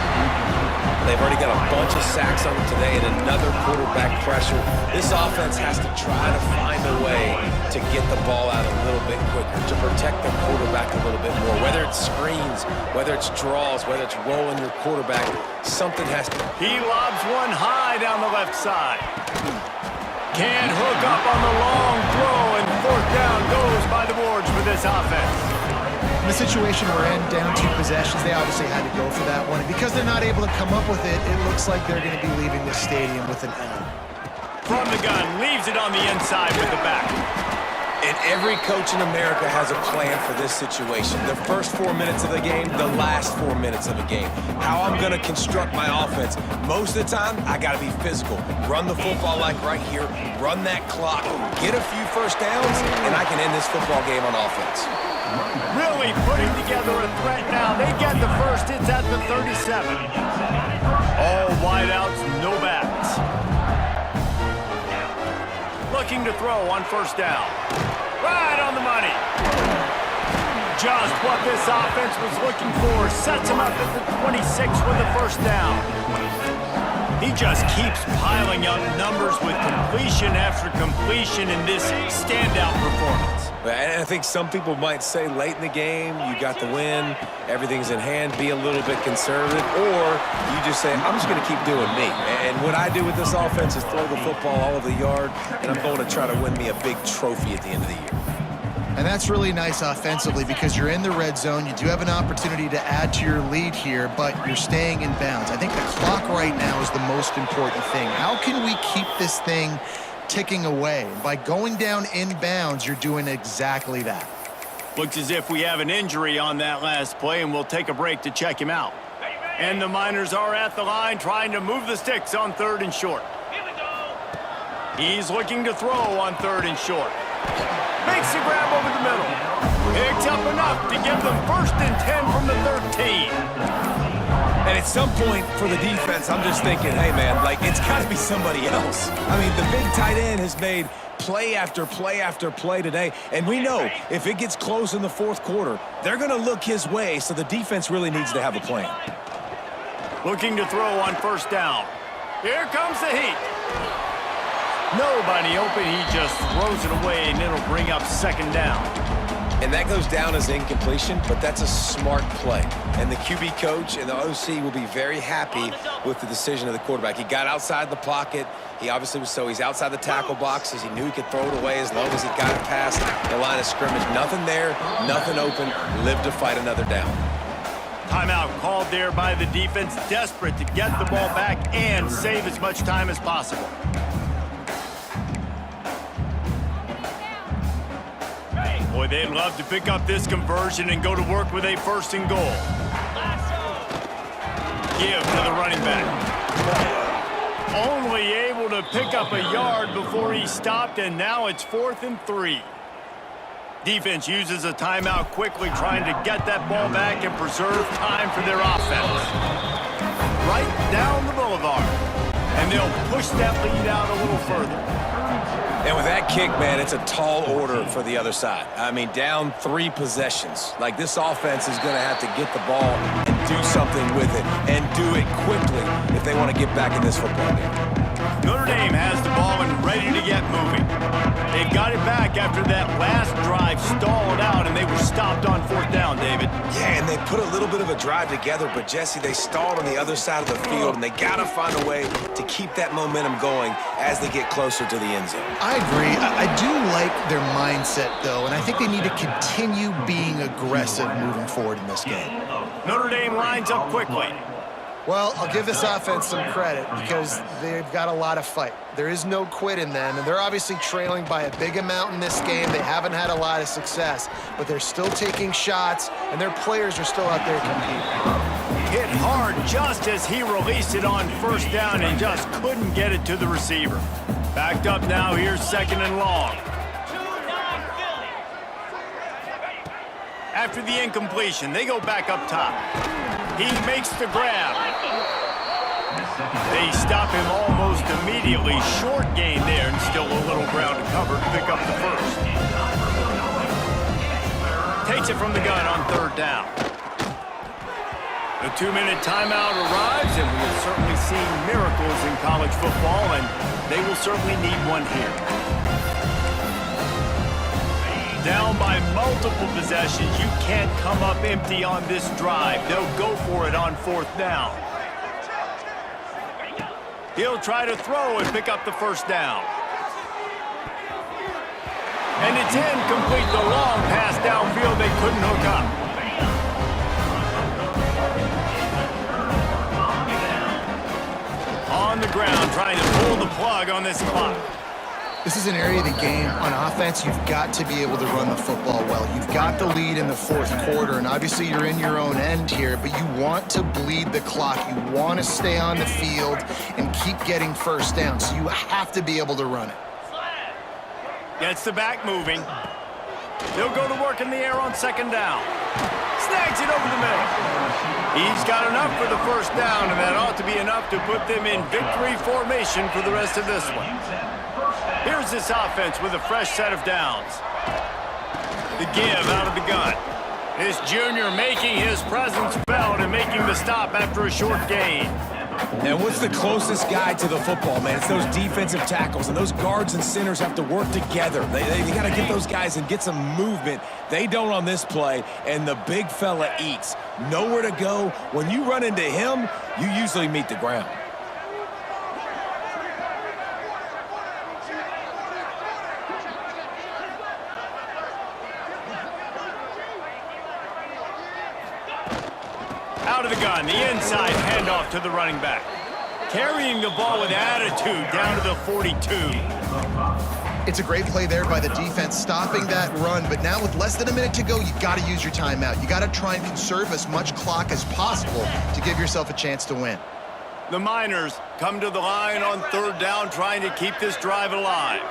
They've already got a bunch of sacks on them today and another quarterback pressure. This offense has to try to find a way to get the ball out a little bit quicker, to protect the quarterback a little bit more. Whether it's screens, whether it's draws, whether it's rolling your quarterback, something has to... He lobs one high down the left side. Can't hook up on the long throw, and fourth down goes by the boards for this offense. In the situation we're in, down 2 possessions, they obviously had to go for that one. And because they're not able to come up with it, it looks like they're going to be leaving this stadium with an L. From the gun, leaves it on the inside with the back. And every coach in America has a plan for this situation. The first 4 minutes of the game, the last 4 minutes of a game. How I'm going to construct my offense. Most of the time, I got to be physical. Run the football like right here. Run that clock. Get a few first downs, and I can end this football game on offense. Really putting together a threat now. They get the first. It's at the 37. All wideouts, no backs. Looking to throw on first down. Right on the money. Just what this offense was looking for. Sets him up at the 26 with the first down. He just keeps piling up numbers with completion after completion in this standout performance. And I think some people might say late in the game, you got the win, everything's in hand, be a little bit conservative, or you just say, I'm just going to keep doing me. And what I do with this offense is throw the football all over the yard, and I'm going to try to win me a big trophy at the end of the year. And that's really nice offensively because you're in the red zone. You do have an opportunity to add to your lead here, but you're staying in bounds. I think the clock right now is the most important thing. How can we keep this thing ticking away? By going down in bounds, you're doing exactly that. Looks as if we have an injury on that last play, and we'll take a break to check him out. And the Miners are at the line trying to move the sticks on 3rd and short. He's looking to throw on 3rd and short. Makes the grab over the middle. Picks up enough to give them 1st and 10 from the 13. And at some point for the defense, I'm just thinking, hey, man, like, it's got to be somebody else. I mean, the big tight end has made play after play after play today. And we know if it gets close in the 4th quarter, they're going to look his way, so the defense really needs to have a plan. Looking to throw on first down. Here comes the heat. Nobody open. He just throws it away, and it'll bring up 2nd down. And that goes down as incompletion, but that's a smart play. And the QB coach and the OC will be very happy with the decision of the quarterback. He got outside the pocket. He obviously was he's outside the tackle boxes. He knew he could throw it away as long as he got it past the line of scrimmage. Nothing there, nothing open. Live to fight another down. Timeout called there by the defense, desperate to get the ball back and save as much time as possible. Boy, they'd love to pick up this conversion and go to work with a 1st and goal. Give to the running back. Only able to pick up a yard before he stopped, and now it's 4th and 3. Defense uses a timeout quickly, trying to get that ball back and preserve time for their offense. Right down the boulevard. And they'll push that lead out a little further. And with that kick, man, it's a tall order for the other side. I mean, down 3 possessions. Like, this offense is going to have to get the ball and do something with it, and do it quickly if they want to get back in this football game. Notre Dame has the ball and ready to get moving. They've got it back after that last drive stalled out, and they were stopped on 4th down, David. Yeah, and they put a little bit of a drive together, but, Jesse, they stalled on the other side of the field, and they got to find a way to keep that momentum going as they get closer to the end zone. I agree. I do like their mindset, though, and I think they need to continue being aggressive moving forward in this game. Notre Dame lines up quickly. Well, I'll give this offense some credit because they've got a lot of fight. There is no quit in them, and they're obviously trailing by a big amount in this game. They haven't had a lot of success, but they're still taking shots, and their players are still out there competing. Hit hard just as he released it on 1st down and just couldn't get it to the receiver. Backed up now, here's 2nd and long. After the incompletion, they go back up top. He makes the grab. They stop him almost immediately. Short gain there, and still a little ground to cover to pick up the 1st. Takes it from the gun on 3rd down. The 2-minute timeout arrives, and we have certainly seen miracles in college football, and they will certainly need one here. Down by multiple possessions, you can't come up empty on this drive. They'll go for it on 4th down. He'll try to throw and pick up the first down. And it's incomplete. The long pass downfield they couldn't hook up. On the ground, trying to pull the plug on this clock. This is an area of the game. On offense, you've got to be able to run the football well. You've got the lead in the 4th quarter, and obviously you're in your own end here, but you want to bleed the clock. You want to stay on the field and keep getting first down, so you have to be able to run it. Gets the back moving. He'll go to work in the air on 2nd down. Snags it over the middle. He's got enough for the first down, and that ought to be enough to put them in victory formation for the rest of this one. Here's this offense with a fresh set of downs. The give out of the gun. This junior making his presence felt and making the stop after a short gain. And what's the closest guy to the football, man? It's those defensive tackles, and those guards and centers have to work together. They got to get those guys and get some movement. They don't on this play, and the big fella eats. Nowhere to go. When you run into him, you usually meet the ground. Out of the gun, the inside handoff to the running back. Carrying the ball with attitude down to the 42. It's a great play there by the defense, stopping that run, but now with less than a minute to go, you got to use your timeout. You got to try and conserve as much clock as possible to give yourself a chance to win. The Miners come to the line on 3rd down, trying to keep this drive alive.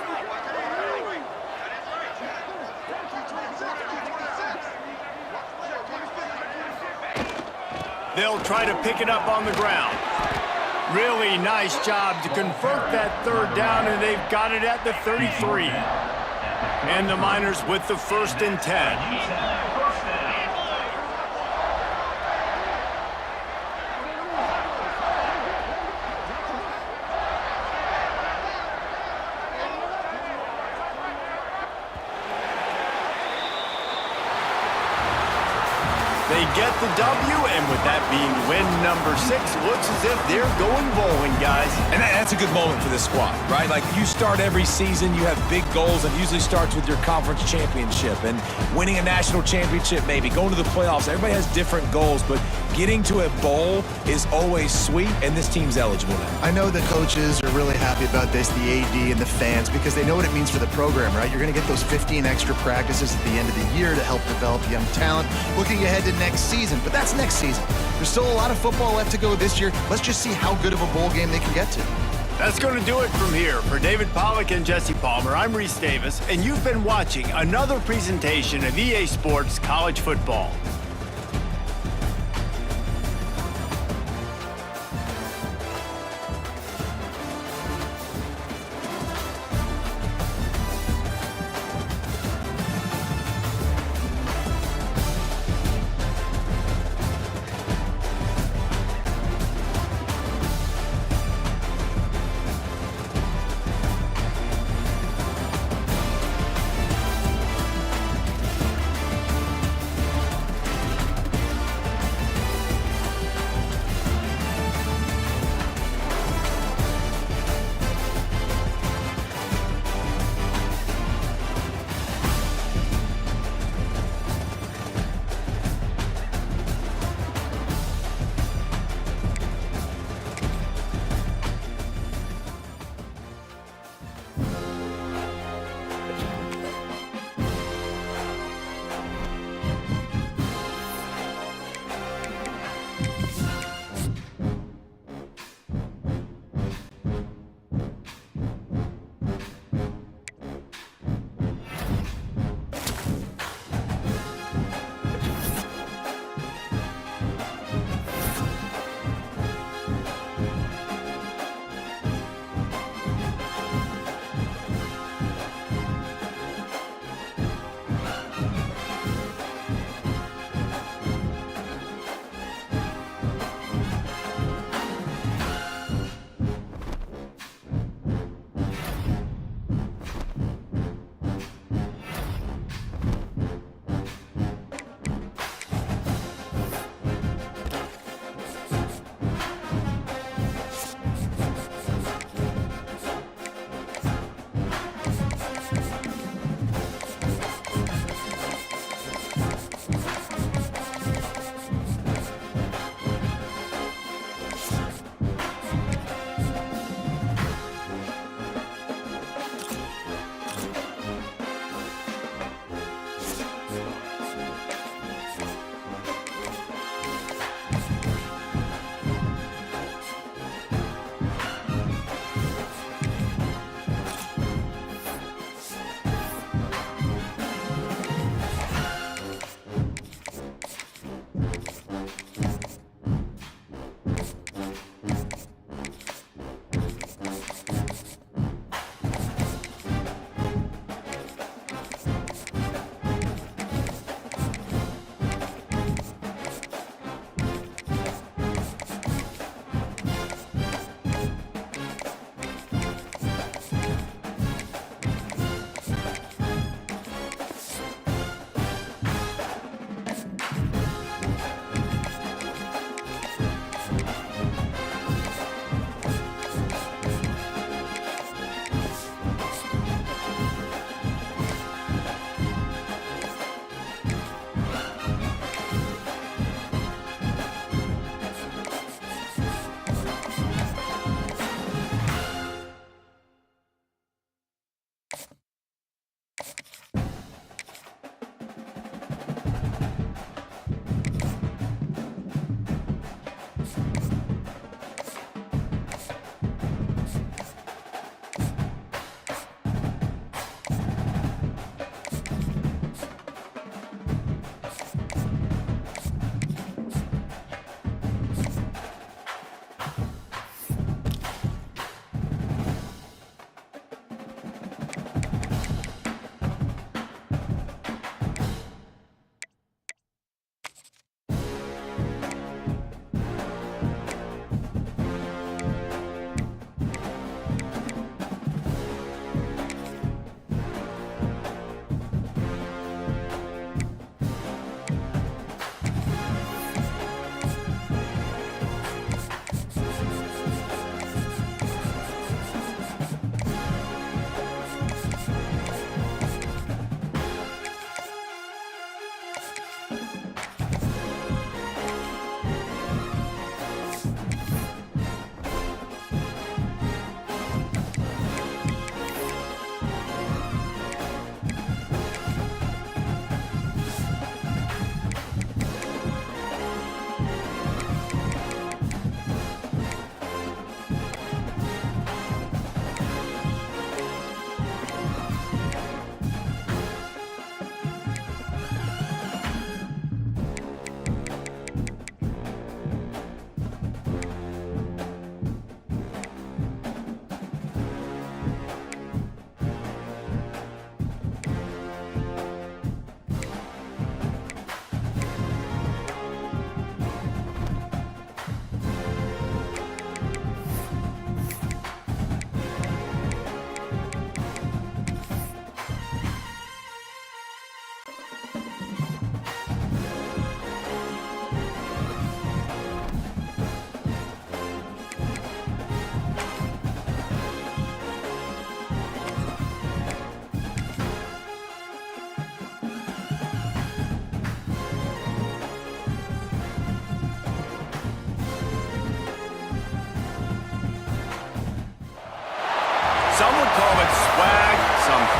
They'll try to pick it up on the ground. Really nice job to convert that 3rd down, and they've got it at the 33. And the Miners with the 1st and 10. They get the W, and with that being win number 6, looks as if they're going bowling, guys. And that's a good moment for this squad, right? Like, you start every season, you have big goals, and it usually starts with your conference championship and winning a national championship, maybe going to the playoffs. Everybody has different goals, but getting to a bowl is always sweet, and this team's eligible now. I know the coaches are really happy about this, the AD and the fans, because they know what it means for the program, right? You're going to get those 15 extra practices at the end of the year to help develop young talent. Looking ahead to next season, but that's next season. There's still a lot of football left to go this year. Let's just see how good of a bowl game they can get to. That's going to do it from here. For David Pollack and Jesse Palmer, I'm Reese Davis, and you've been watching another presentation of EA Sports College Football.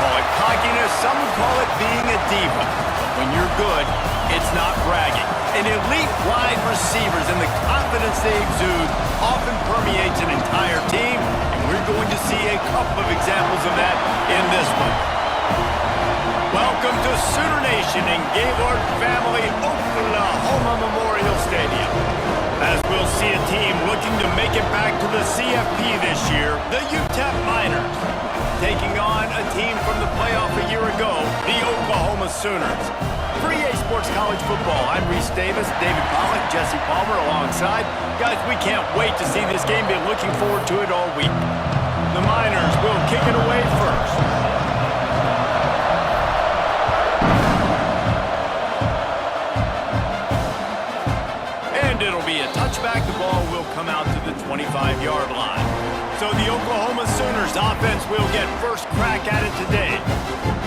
call it cockiness, some would call it being a diva. When you're good, it's not bragging. And elite wide receivers and the confidence they exude often permeates an entire team, and we're going to see a couple of examples of that in this one. Welcome to Sooner Nation in Gaylord Family Oklahoma Memorial Stadium. As we'll see a team looking to make it back to the CFP this year, the UTEP Miners, taking on a team from the playoff a year ago, the Oklahoma Sooners. For EA Sports College Football, I'm Reese Davis, David Pollack, Jesse Palmer alongside. Guys, we can't wait to see this game. Been looking forward to it all week. The Miners will kick it away first. And it'll be a touchback. The ball will come out to the 25-yard line. So the Oklahoma Sooners offense will get first crack at it today.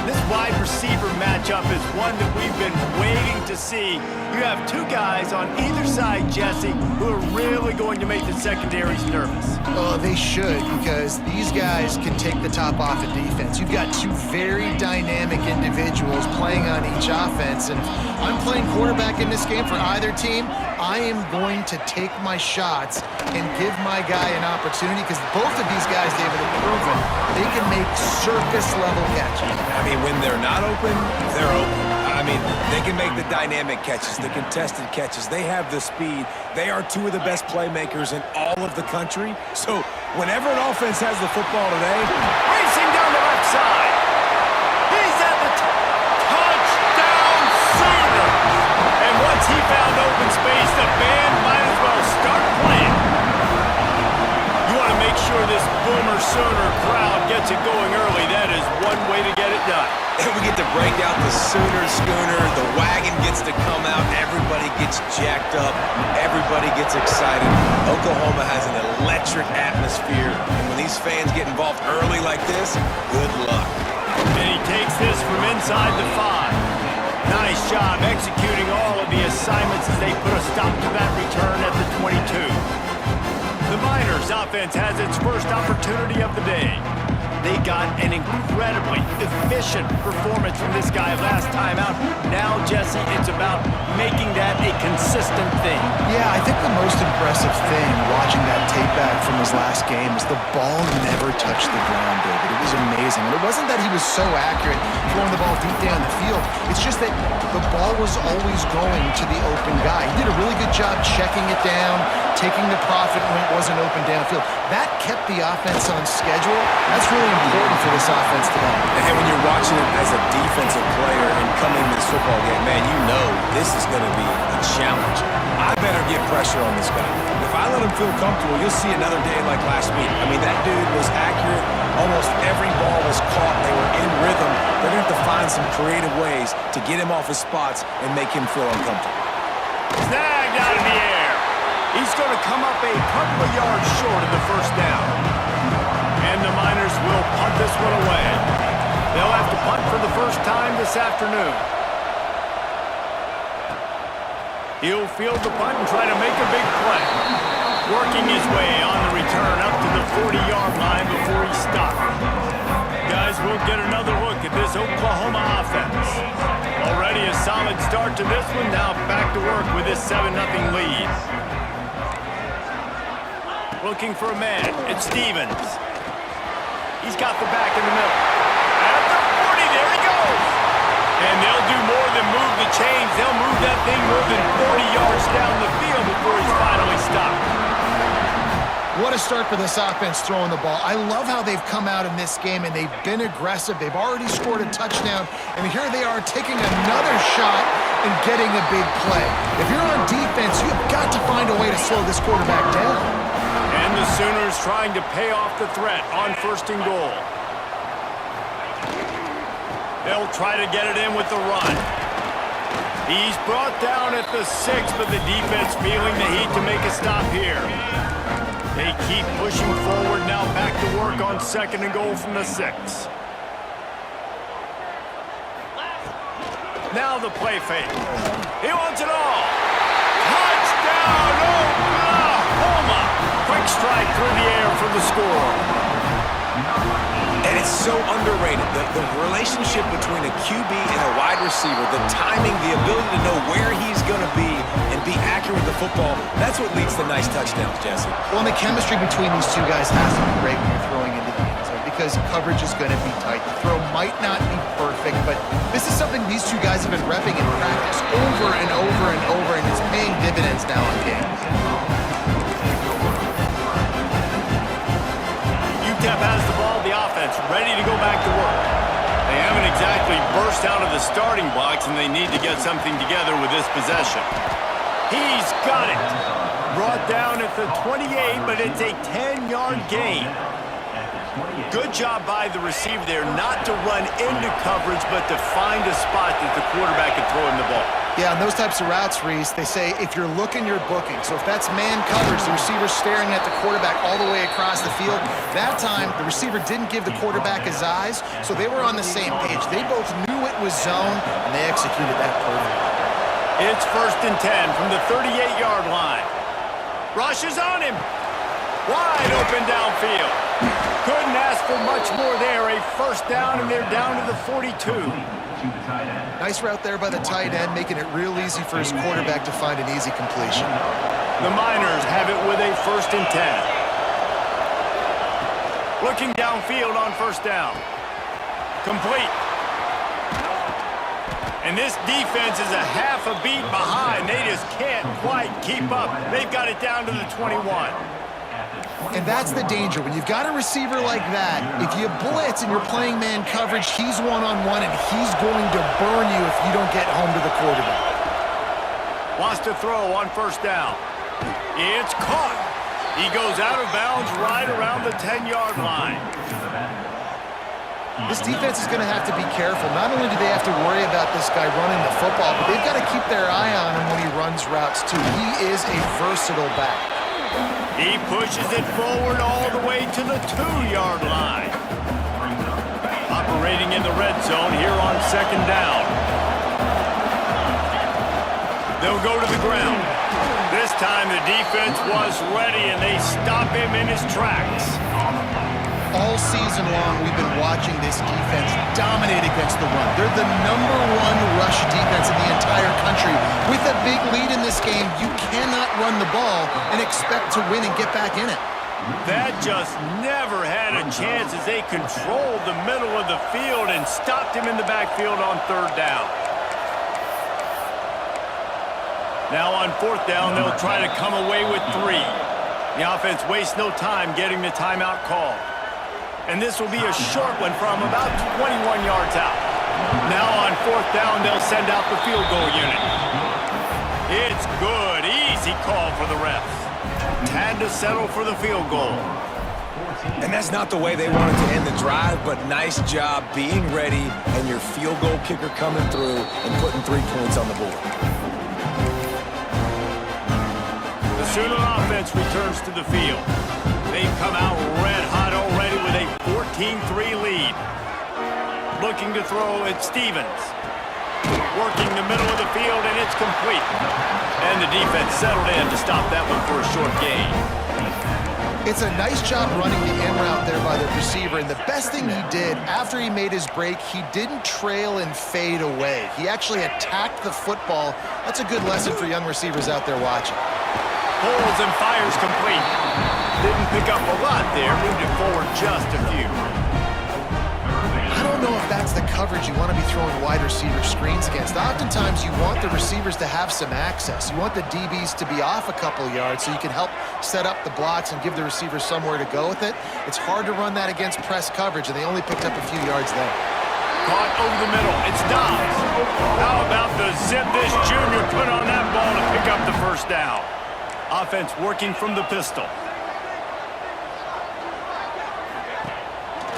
This wide receiver matchup is one that we've been waiting to see. You have two guys on either side, Jesse, who are really going to make the secondaries nervous. Oh, they should, because these guys can take the top off of defense. You've got two very dynamic individuals playing on each offense, and I'm playing quarterback in this game for either team. I am going to take my shots and give my guy an opportunity, because both of these guys, David, have proven they can make surface-level catches. I mean, when they're not open, they're open. I mean, they can make the dynamic catches, the contested catches. They have the speed. They are two of the best playmakers in all of the country. So whenever an offense has the football today, Racing down the left side. He's at the touchdown Sooner. And once he found open space, the band might as well start playing. You want to make sure this Boomer Sooner crowd gets it going early. That is one way to get it done. and we get to break out the Sooner schooner. The wagon gets to come out. Everybody gets jacked up. Everybody gets excited. Oklahoma has an electric atmosphere. And when these fans get involved early like this, good luck. And he takes this from inside the 5. Nice job executing all of the assignments as they put a stop to that return at the 22. The Miners offense has its first opportunity of the day. They got an incredibly efficient performance from this guy last time out. Now, Jesse, it's about making that a consistent thing. Yeah, I think the most impressive thing watching that tape back from his last game is the ball never touched the ground, David. It was amazing. And it wasn't that he was so accurate throwing the ball deep down the field. It's just that the ball was always going to the open guy. He did a really good job checking it down, taking the profit when it wasn't open downfield. That kept the offense on schedule. That's really important for this offense today. And when you're watching it as a defensive player and coming to this football game, man, you know this is going to be a challenge. I better get pressure on this guy. If I let him feel comfortable, you'll see another day like last week. I mean, that dude was accurate. Almost every ball was caught. They were in rhythm. They're going to have to find some creative ways to get him off his spots and make him feel uncomfortable. Snagged out of the air. He's going to come up a couple of yards short of the first down. And the Miners will punt this one away. They'll have to punt for the first time this afternoon. He'll field the punt and try to make a big play. Working his way on the return up to the 40-yard line before he stopped. Guys, we'll get another look at this Oklahoma offense. Already a solid start to this one. Now back to work with this 7-0 lead. Looking for a man. It's Stevens. He's got the back in the middle. At the 40, there he goes. And they'll do more than move the chains. They'll move that thing more than 40 yards down the field before he's finally stopped. What a start for this offense throwing the ball. I love how they've come out in this game, and they've been aggressive. They've already scored a touchdown, and here they are taking another shot and getting a big play. If you're on defense, you've got to find a way to slow this quarterback down. And the Sooners trying to pay off the threat on 1st and goal. They'll try to get it in with the run. He's brought down at the 6, but the defense feeling the heat to make a stop here. They keep pushing forward, now back to work on 2nd and goal from the 6. Now the play fake. He wants it all. Touchdown, Oklahoma! Quick strike through the air for the score. And And it's so underrated. The relationship between a QB and a wide receiver, the timing, the ability to know where he's going to be and be accurate with the football, that's what leads to nice touchdowns, Jesse. Well, and the chemistry between these two guys has to be great when you're throwing into the end zone because coverage is going to be tight. The throw might not be perfect, but this is something these two guys have been repping in practice over and over and over, and it's paying dividends now in games. UTEP has the ball, the offense ready to go back to work. They haven't exactly burst out of the starting blocks, and they need to get something together with this possession. He's got it. Brought down at the 28, but it's a 10-yard gain. Good job by the receiver there not to run into coverage, but to find a spot that the quarterback can throw him the ball. Yeah, on those types of routes, Reese, they say if you're looking, you're booking. So if that's man coverage, the receiver's staring at the quarterback all the way across the field. That time, the receiver didn't give the quarterback his eyes, so they were on the same page. They both knew it was zone, and they executed that perfectly. It's 1st and 10 from the 38-yard line. Rush is on him. Wide open downfield. Couldn't ask for much more there. A first down, and they're down to the 42. Nice route there by the tight end, making it real easy for his quarterback to find an easy completion. The Miners have it with a 1st and 10. Looking downfield on 1st down. Complete. And this defense is a half a beat behind. They just can't quite keep up. They've got it down to the 21. And that's the danger. When you've got a receiver like that, if you blitz and you're playing man coverage, he's one-on-one, and he's going to burn you if you don't get home to the quarterback. Wants to throw on 1st down. It's caught. He goes out of bounds right around the 10-yard line. This defense is going to have to be careful. Not only do they have to worry about this guy running the football, but they've got to keep their eye on him when he runs routes, too. He is a versatile back. He pushes it forward all the way to the 2-yard line. Operating in the red zone here on 2nd down. They'll go to the ground. This time the defense was ready, and they stop him in his tracks. All season long, we've been watching this defense dominate against the run. They're the #1 rush defense in the entire country. With a big lead in this game, you cannot run the ball and expect to win and get back in it. That just never had a chance as they controlled the middle of the field and stopped him in the backfield on 3rd down. Now on 4th down, they'll try to come away with 3. The offense wastes no time getting the timeout called. And this will be a short one from about 21 yards out. Now on 4th down, they'll send out the field goal unit. It's good. Easy call for the refs. Had to settle for the field goal. And that's not the way they wanted to end the drive, but nice job being ready and your field goal kicker coming through and putting 3 points on the board. The Sooner offense returns to the field. They've come out red hot already with a 14-3 lead. Looking to throw at Stevens. Working the middle of the field, and it's complete. And the defense settled in to stop that one for a short gain. It's a nice job running the in route there by the receiver, and the best thing he did after he made his break, he didn't trail and fade away. He actually attacked the football. That's a good lesson for young receivers out there watching. Pulls and fires complete. Didn't pick up a lot there, moved it forward just a few. I don't know if that's the coverage you want to be throwing wide receiver screens against. Oftentimes, you want the receivers to have some access. You want the DBs to be off a couple yards so you can help set up the blocks and give the receivers somewhere to go with it. It's hard to run that against press coverage, and they only picked up a few yards there. Caught over the middle. It's Dobbs. How about the zip this junior put on that ball to pick up the 1st down? Offense working from the pistol.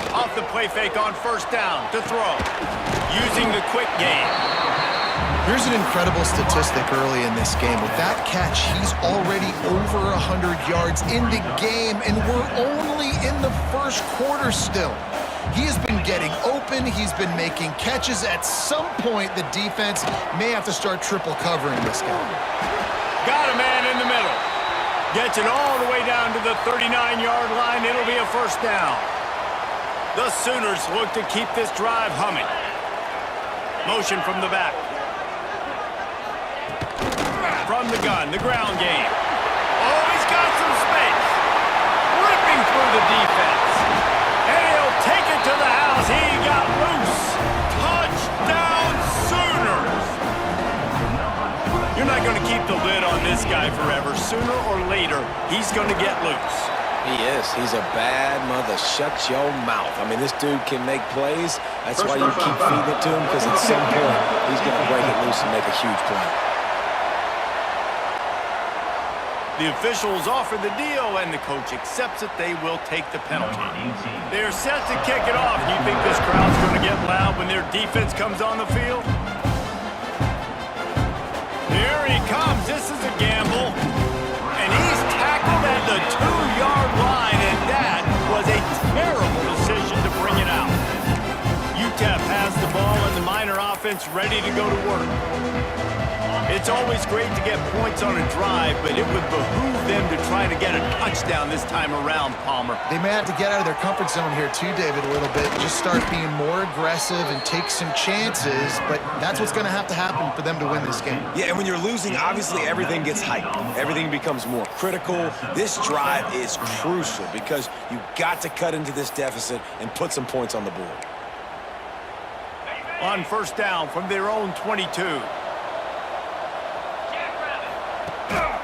Off the play fake on 1st down to throw. Using the quick game. Here's an incredible statistic early in this game. With that catch, he's already over 100 yards in the game, and we're only in the 1st quarter still. He has been getting open. He's been making catches. At some point, the defense may have to start triple covering this guy. Got a man in the middle. Gets it all the way down to the 39-yard line. It'll be a 1st down. The Sooners look to keep this drive humming. Motion from the back. From the gun, the ground game. Oh, he's got some space. Ripping through the defense. And he'll take it to the house. He got loose. Touchdown, Sooners. You're not going to keep the lid on this guy forever. Sooner or later, he's going to get loose. He is. He's a bad mother. Shut your mouth. I mean, this dude can make plays. That's why you keep feeding it to him, because at some point, he's going to break it loose and make a huge play. The officials offer the deal, and the coach accepts it. They will take the penalty. They're set to kick it off. You think this crowd's going to get loud when their defense comes on the field? Here he comes. This is a gamble. And he's tackled at the 2-yard line, and that was a terrible decision to bring it out. UTEP has the ball, and the Miner offense ready to go to work. It's always great to get points on a drive, but it would behoove them to try to get a touchdown this time around, Palmer. They may have to get out of their comfort zone here too, David, a little bit. Just start being more aggressive and take some chances, but that's what's going to have to happen for them to win this game. Yeah, and when you're losing, obviously everything gets hyped. Everything becomes more critical. This drive is crucial because you got to cut into this deficit and put some points on the board. On first down from their own 22.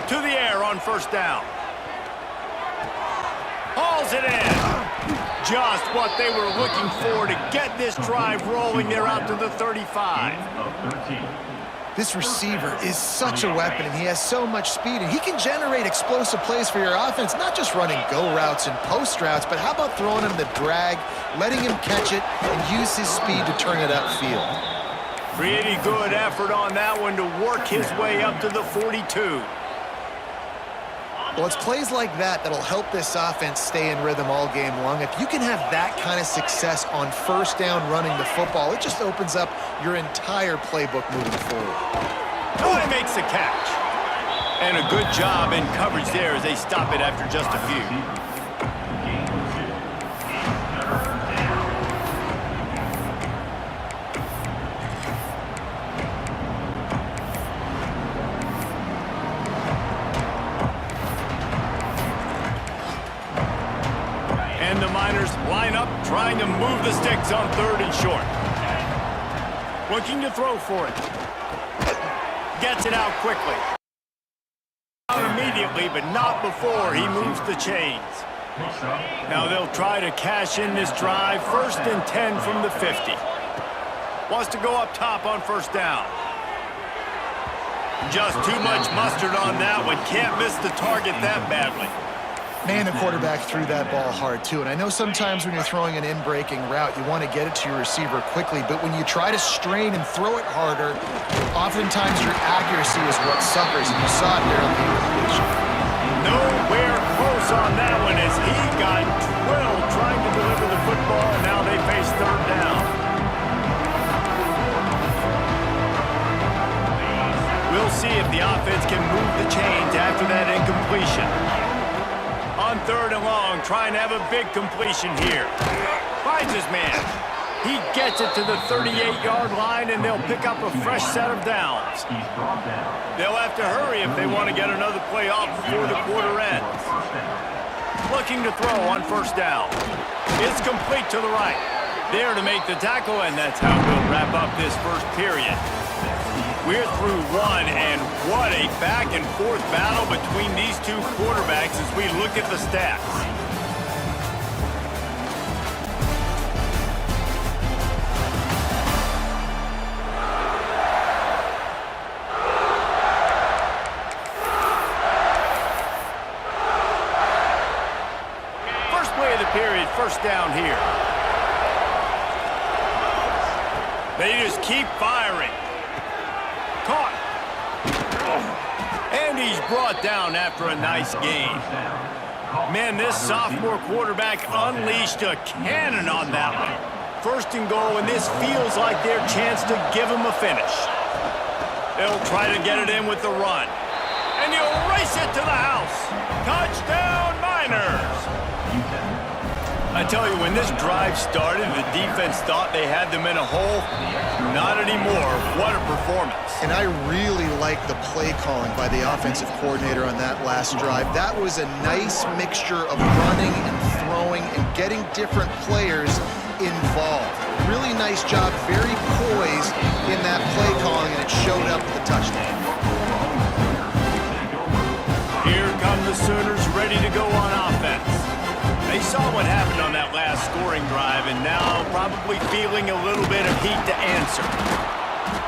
To the air on first down. Hauls it in. Just what they were looking for to get this drive rolling. They're out to the 35. This receiver is such a weapon, and he has so much speed, and he can generate explosive plays for your offense, not just running go routes and post routes, but how about throwing him the drag, letting him catch it, and use his speed to turn it upfield. Pretty good effort on that one to work his way up to the 42. Well, it's plays like that that'll help this offense stay in rhythm all game long. If you can have that kind of success on first down running the football, it just opens up your entire playbook moving forward. Oh, he makes the catch. And a good job in coverage there as they stop it after just a few. And the Miners line up, trying to move the sticks on third and short. Looking to throw for it. Gets it out quickly. Out immediately, but not before he moves the chains. Now they'll try to cash in this drive. First and 10 from the 50. Wants to go up top on first down. Just too much mustard on that one. Can't miss the target that badly. Man, the quarterback threw that ball hard, too. And I know sometimes when you're throwing an in-breaking route, you want to get it to your receiver quickly. But when you try to strain and throw it harder, oftentimes your accuracy is what suffers. And you saw it there on the incompletion. Nowhere close on that one as he got drilled trying to deliver the football. And now they face third down. We'll see if the offense can move the chains after that incompletion. On third and long, trying to have a big completion here. Finds his man. He gets it to the 38-yard line, and they'll pick up a fresh set of downs. They'll have to hurry if they want to get another play off before the quarter ends. Looking to throw on first down. It's complete to the right. There to make the tackle, and that's how we'll wrap up this first period. We're through one, and what a back-and-forth battle between these two quarterbacks as we look at the stats. First play of the period, first down here. They just keep firing. Caught. And he's brought down after a nice gain. Man, this sophomore quarterback unleashed a cannon on that one. First and goal, and this feels like their chance to give him a finish. They'll try to get it in with the run. And he'll race it to the house. Touchdown, Miners! I tell you, when this drive started, the defense thought they had them in a hole. Not anymore. What a performance. And I really like the play calling by the offensive coordinator on that last drive. That was a nice mixture of running and throwing and getting different players involved. Really nice job, very poised in that play calling, and it showed up with the touchdown. Here come the Sooners ready to go on offense. They saw what happened on that last scoring drive, and now probably feeling a little bit of heat to answer.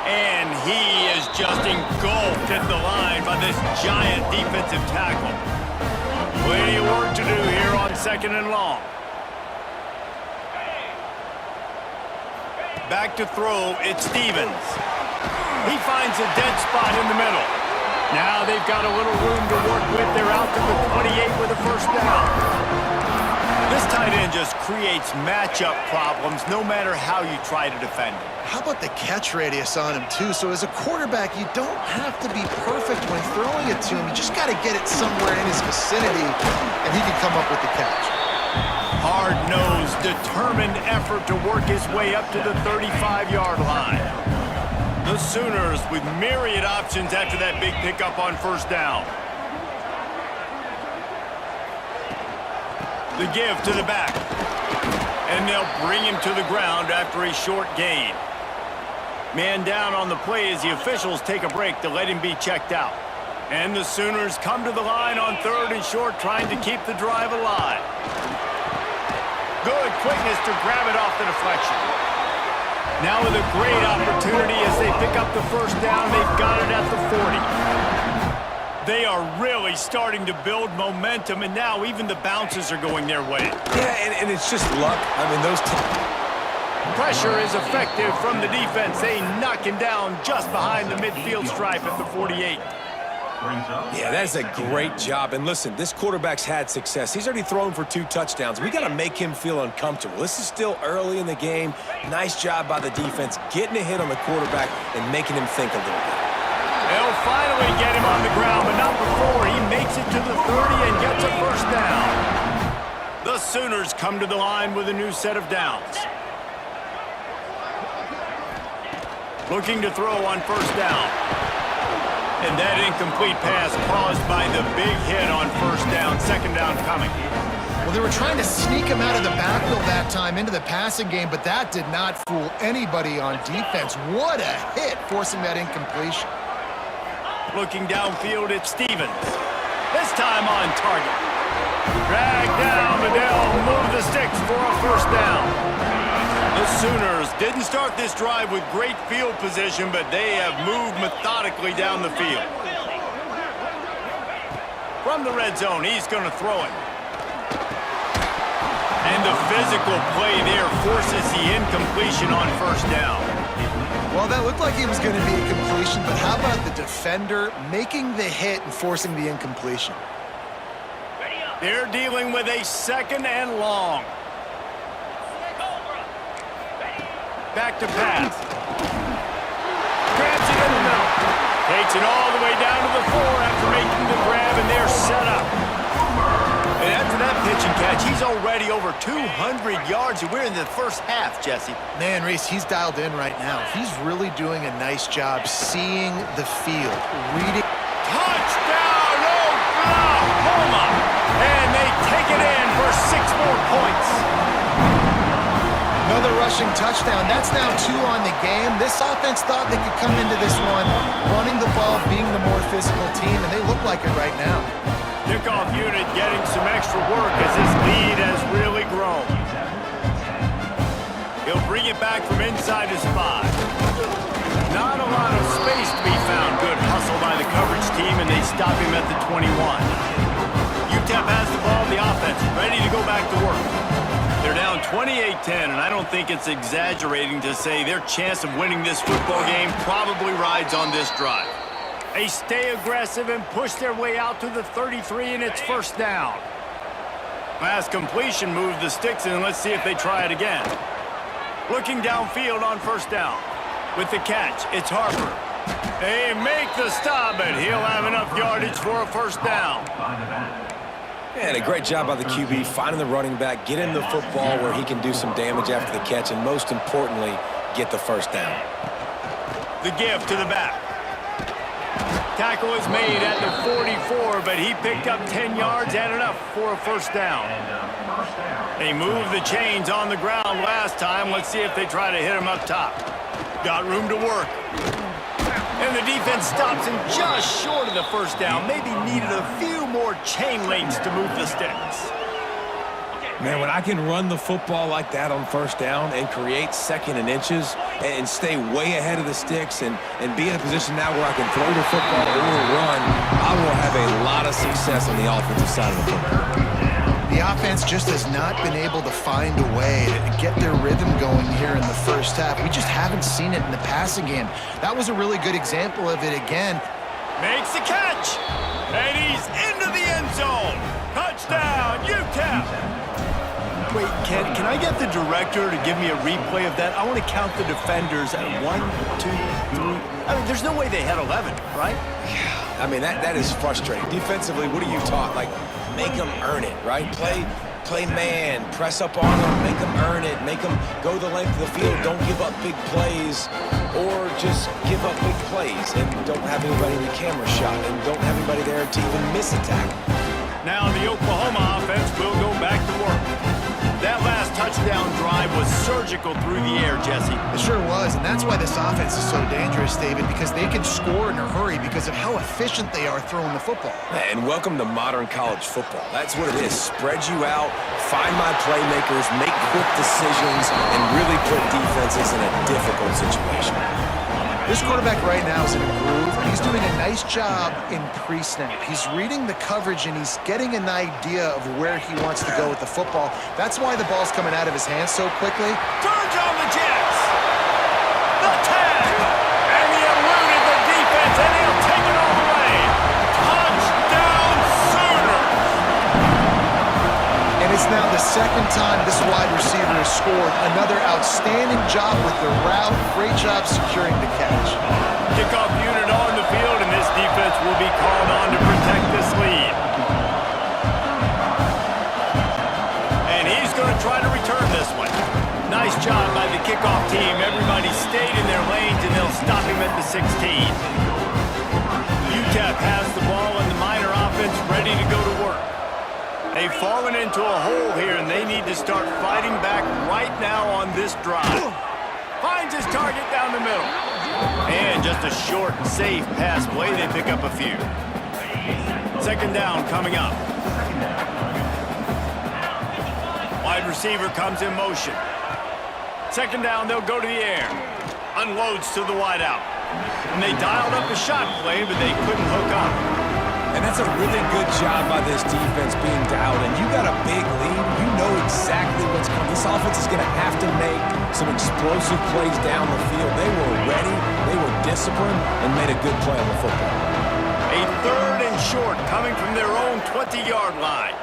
And he is just engulfed at the line by this giant defensive tackle. Plenty of work to do here on 2nd and long. Back to throw, it's Stevens. He finds a dead spot in the middle. Now they've got a little room to work with. They're out to the 28 with a first down. This tight end just creates matchup problems no matter how you try to defend him. How about the catch radius on him, too? So as a quarterback, you don't have to be perfect when throwing it to him. You just got to get it somewhere in his vicinity, and he can come up with the catch. Hard-nosed, determined effort to work his way up to the 35-yard line. The Sooners with myriad options after that big pickup on first down. The give to the back. And they'll bring him to the ground after a short gain. Man down on the play as the officials take a break to let him be checked out. And the Sooners come to the line on 3rd and short, trying to keep the drive alive. Good quickness to grab it off the deflection. Now with a great opportunity as they pick up the first down, they've got it at the 40. They are really starting to build momentum, and now even the bounces are going their way. Yeah, and it's just luck. I mean, those pressure is effective from the defense. They knock him down just behind the midfield stripe at the 48. Yeah, that's a great job. And listen, this quarterback's had success. He's already thrown for 2 touchdowns. We got to make him feel uncomfortable. This is still early in the game. Nice job by the defense, getting a hit on the quarterback and making him think a little bit. They'll finally get him on the ground, but not before he makes it to the 30 and gets a first down. The Sooners come to the line with a new set of downs. Looking to throw on first down. And that incomplete pass caused by the big hit on first down. 2nd down coming. Well, they were trying to sneak him out of the backfield that time into the passing game, but that did not fool anybody on defense. What a hit, forcing that incompletion. Looking downfield, it's Stevens. This time on target. Dragged down, but they'll move the sticks for a first down. The Sooners didn't start this drive with great field position, but they have moved methodically down the field. From the red zone, he's going to throw it. And the physical play there forces the incompletion on first down. Well, that looked like it was going to be a completion, but how about the defender making the hit and forcing the incompletion? They're dealing with a 2nd and long. Back to pass. Grabs it in the middle. Takes it all the way down to the 4 after making the grab, and they're set up. And after that pitch and catch, he's already over 200 yards, and we're in the first half, Jesse. Man, Reese, he's dialed in right now. He's really doing a nice job seeing the field, reading. Touchdown, Oklahoma! And they take it in for 6 more points. Another rushing touchdown. That's now 2 on the game. This offense thought they could come into this one running the ball, being the more physical team, and they look like it right now. Kickoff unit getting some extra work as his lead has really grown. He'll bring it back from inside his 5. Not a lot of space to be found. Good hustle by the coverage team, and they stop him at the 21. UTEP has the ball, the offense ready to go back to work. They're down 28-10, and I don't think it's exaggerating to say their chance of winning this football game probably rides on this drive. They stay aggressive and push their way out to the 33, and it's first down. Last completion moved the sticks, and let's see if they try it again. Looking downfield on first down. With the catch, it's Harper. They make the stop, but he'll have enough yardage for a first down. And a great job by the QB finding the running back, getting the football where he can do some damage after the catch, and most importantly, get the first down. The give to the back. Tackle is made at the 44, but he picked up 10 yards and enough for a first down. They moved the chains on the ground last time. Let's see if they try to hit him up top. Got room to work. And the defense stops him just short of the first down. Maybe needed a few more chain links to move the sticks. Man, when I can run the football like that on first down and create second and inches and stay way ahead of the sticks and be in a position now where I can throw the football or run, I will have a lot of success on the offensive side of the football. The offense just has not been able to find a way to get their rhythm going here in the first half. We just haven't seen it in the passing game. That was a really good example of it again. Makes the catch, and he's into the end zone. Touchdown, UTEP. Wait, can I get the director to give me a replay of that? I want to count the defenders at 1, 2, 3. I mean, there's no way they had 11, right? Yeah, I mean, that is frustrating. Defensively, what are you taught? Like, make them earn it, right? Play man, press up on them, make them earn it, make them go the length of the field. Don't give up big plays, or just give up big plays and don't have anybody in the camera shot and don't have anybody there to even miss a tackle. Now the Oklahoma offense will go back to work. That last touchdown drive was surgical through the air, Jesse. It sure was, and that's why this offense is so dangerous, David, because they can score in a hurry because of how efficient they are throwing the football. And welcome to modern college football. That's what it is. Spread you out, find my playmakers, make quick decisions, and really put defenses in a difficult situation. This quarterback right now is in a groove. He's doing a nice job in pre-snap. He's reading the coverage, and he's getting an idea of where he wants to go with the football. That's why the ball's coming out of his hands so quickly. Turns on the Jets. The tag. And he eluded the defense, and he'll take it all the way. Touchdown Sooners. And it's now the second time this wide receiver has scored. Another outstanding job with the route. Great job securing the catch. Kickoff unit on the field, and this defense will be called on to protect this lead. And he's going to try to return this one. Nice job by the kickoff team. Everybody stayed in their lanes, and they'll stop him at the 16. UTEP has the ball, and the Miner offense ready to go to work. They've fallen into a hole here, and they need to start fighting back right now on this drive. Finds his target down the middle. And just a short, safe pass play. They pick up a few. Second down coming up. Wide receiver comes in motion. Second down, they'll go to the air. Unloads to the wideout. And they dialed up a shot play, but they couldn't hook up. And that's a really good job by this defense being dialed in. You got a big lead. You know exactly what's coming. This offense is going to have to make some explosive plays down the field. They were ready, they were disciplined, and made a good play on the football. A third and short coming from their own 20-yard line.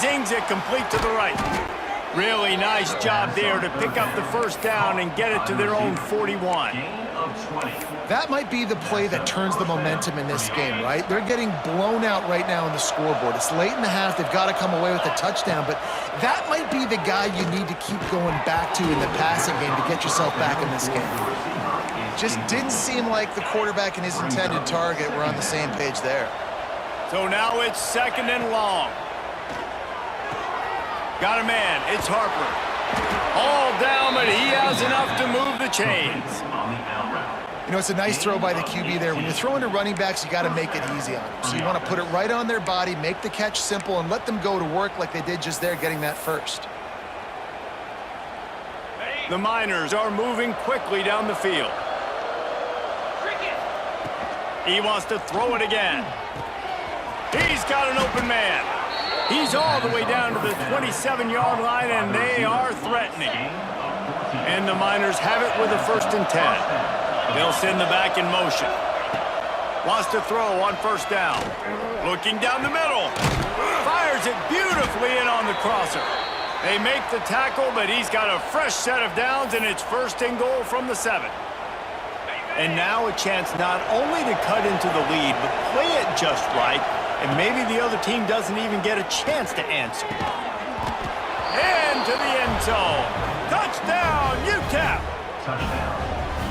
Zings it complete to the right. Really nice job there to pick up the first down and get it to their own 41. That might be the play that turns the momentum in this game, right? They're getting blown out right now on the scoreboard. It's late in the half. They've got to come away with a touchdown, but that might be the guy you need to keep going back to in the passing game to get yourself back in this game. Just didn't seem like the quarterback and his intended target were on the same page there. So now it's second and long. Got a man. It's Harper. All down, but he has enough to move the chains. You know, it's a nice throw by the QB there. When you're throwing to running backs, you got to make it easy on them. So you want to put it right on their body, make the catch simple, and let them go to work like they did just there, getting that first. The Miners are moving quickly down the field. He wants to throw it again. He's got an open man. He's all the way down to the 27-yard line, and they are threatening. And the Miners have it with a 1st and 10. They'll send the back in motion. Wants to throw on first down. Looking down the middle. Fires it beautifully in on the crosser. They make the tackle, but he's got a fresh set of downs, and it's 1st and goal from the 7. And now a chance not only to cut into the lead, but play it just right, and maybe the other team doesn't even get a chance to answer. Into the end zone. Touchdown, UTEP! Touchdown,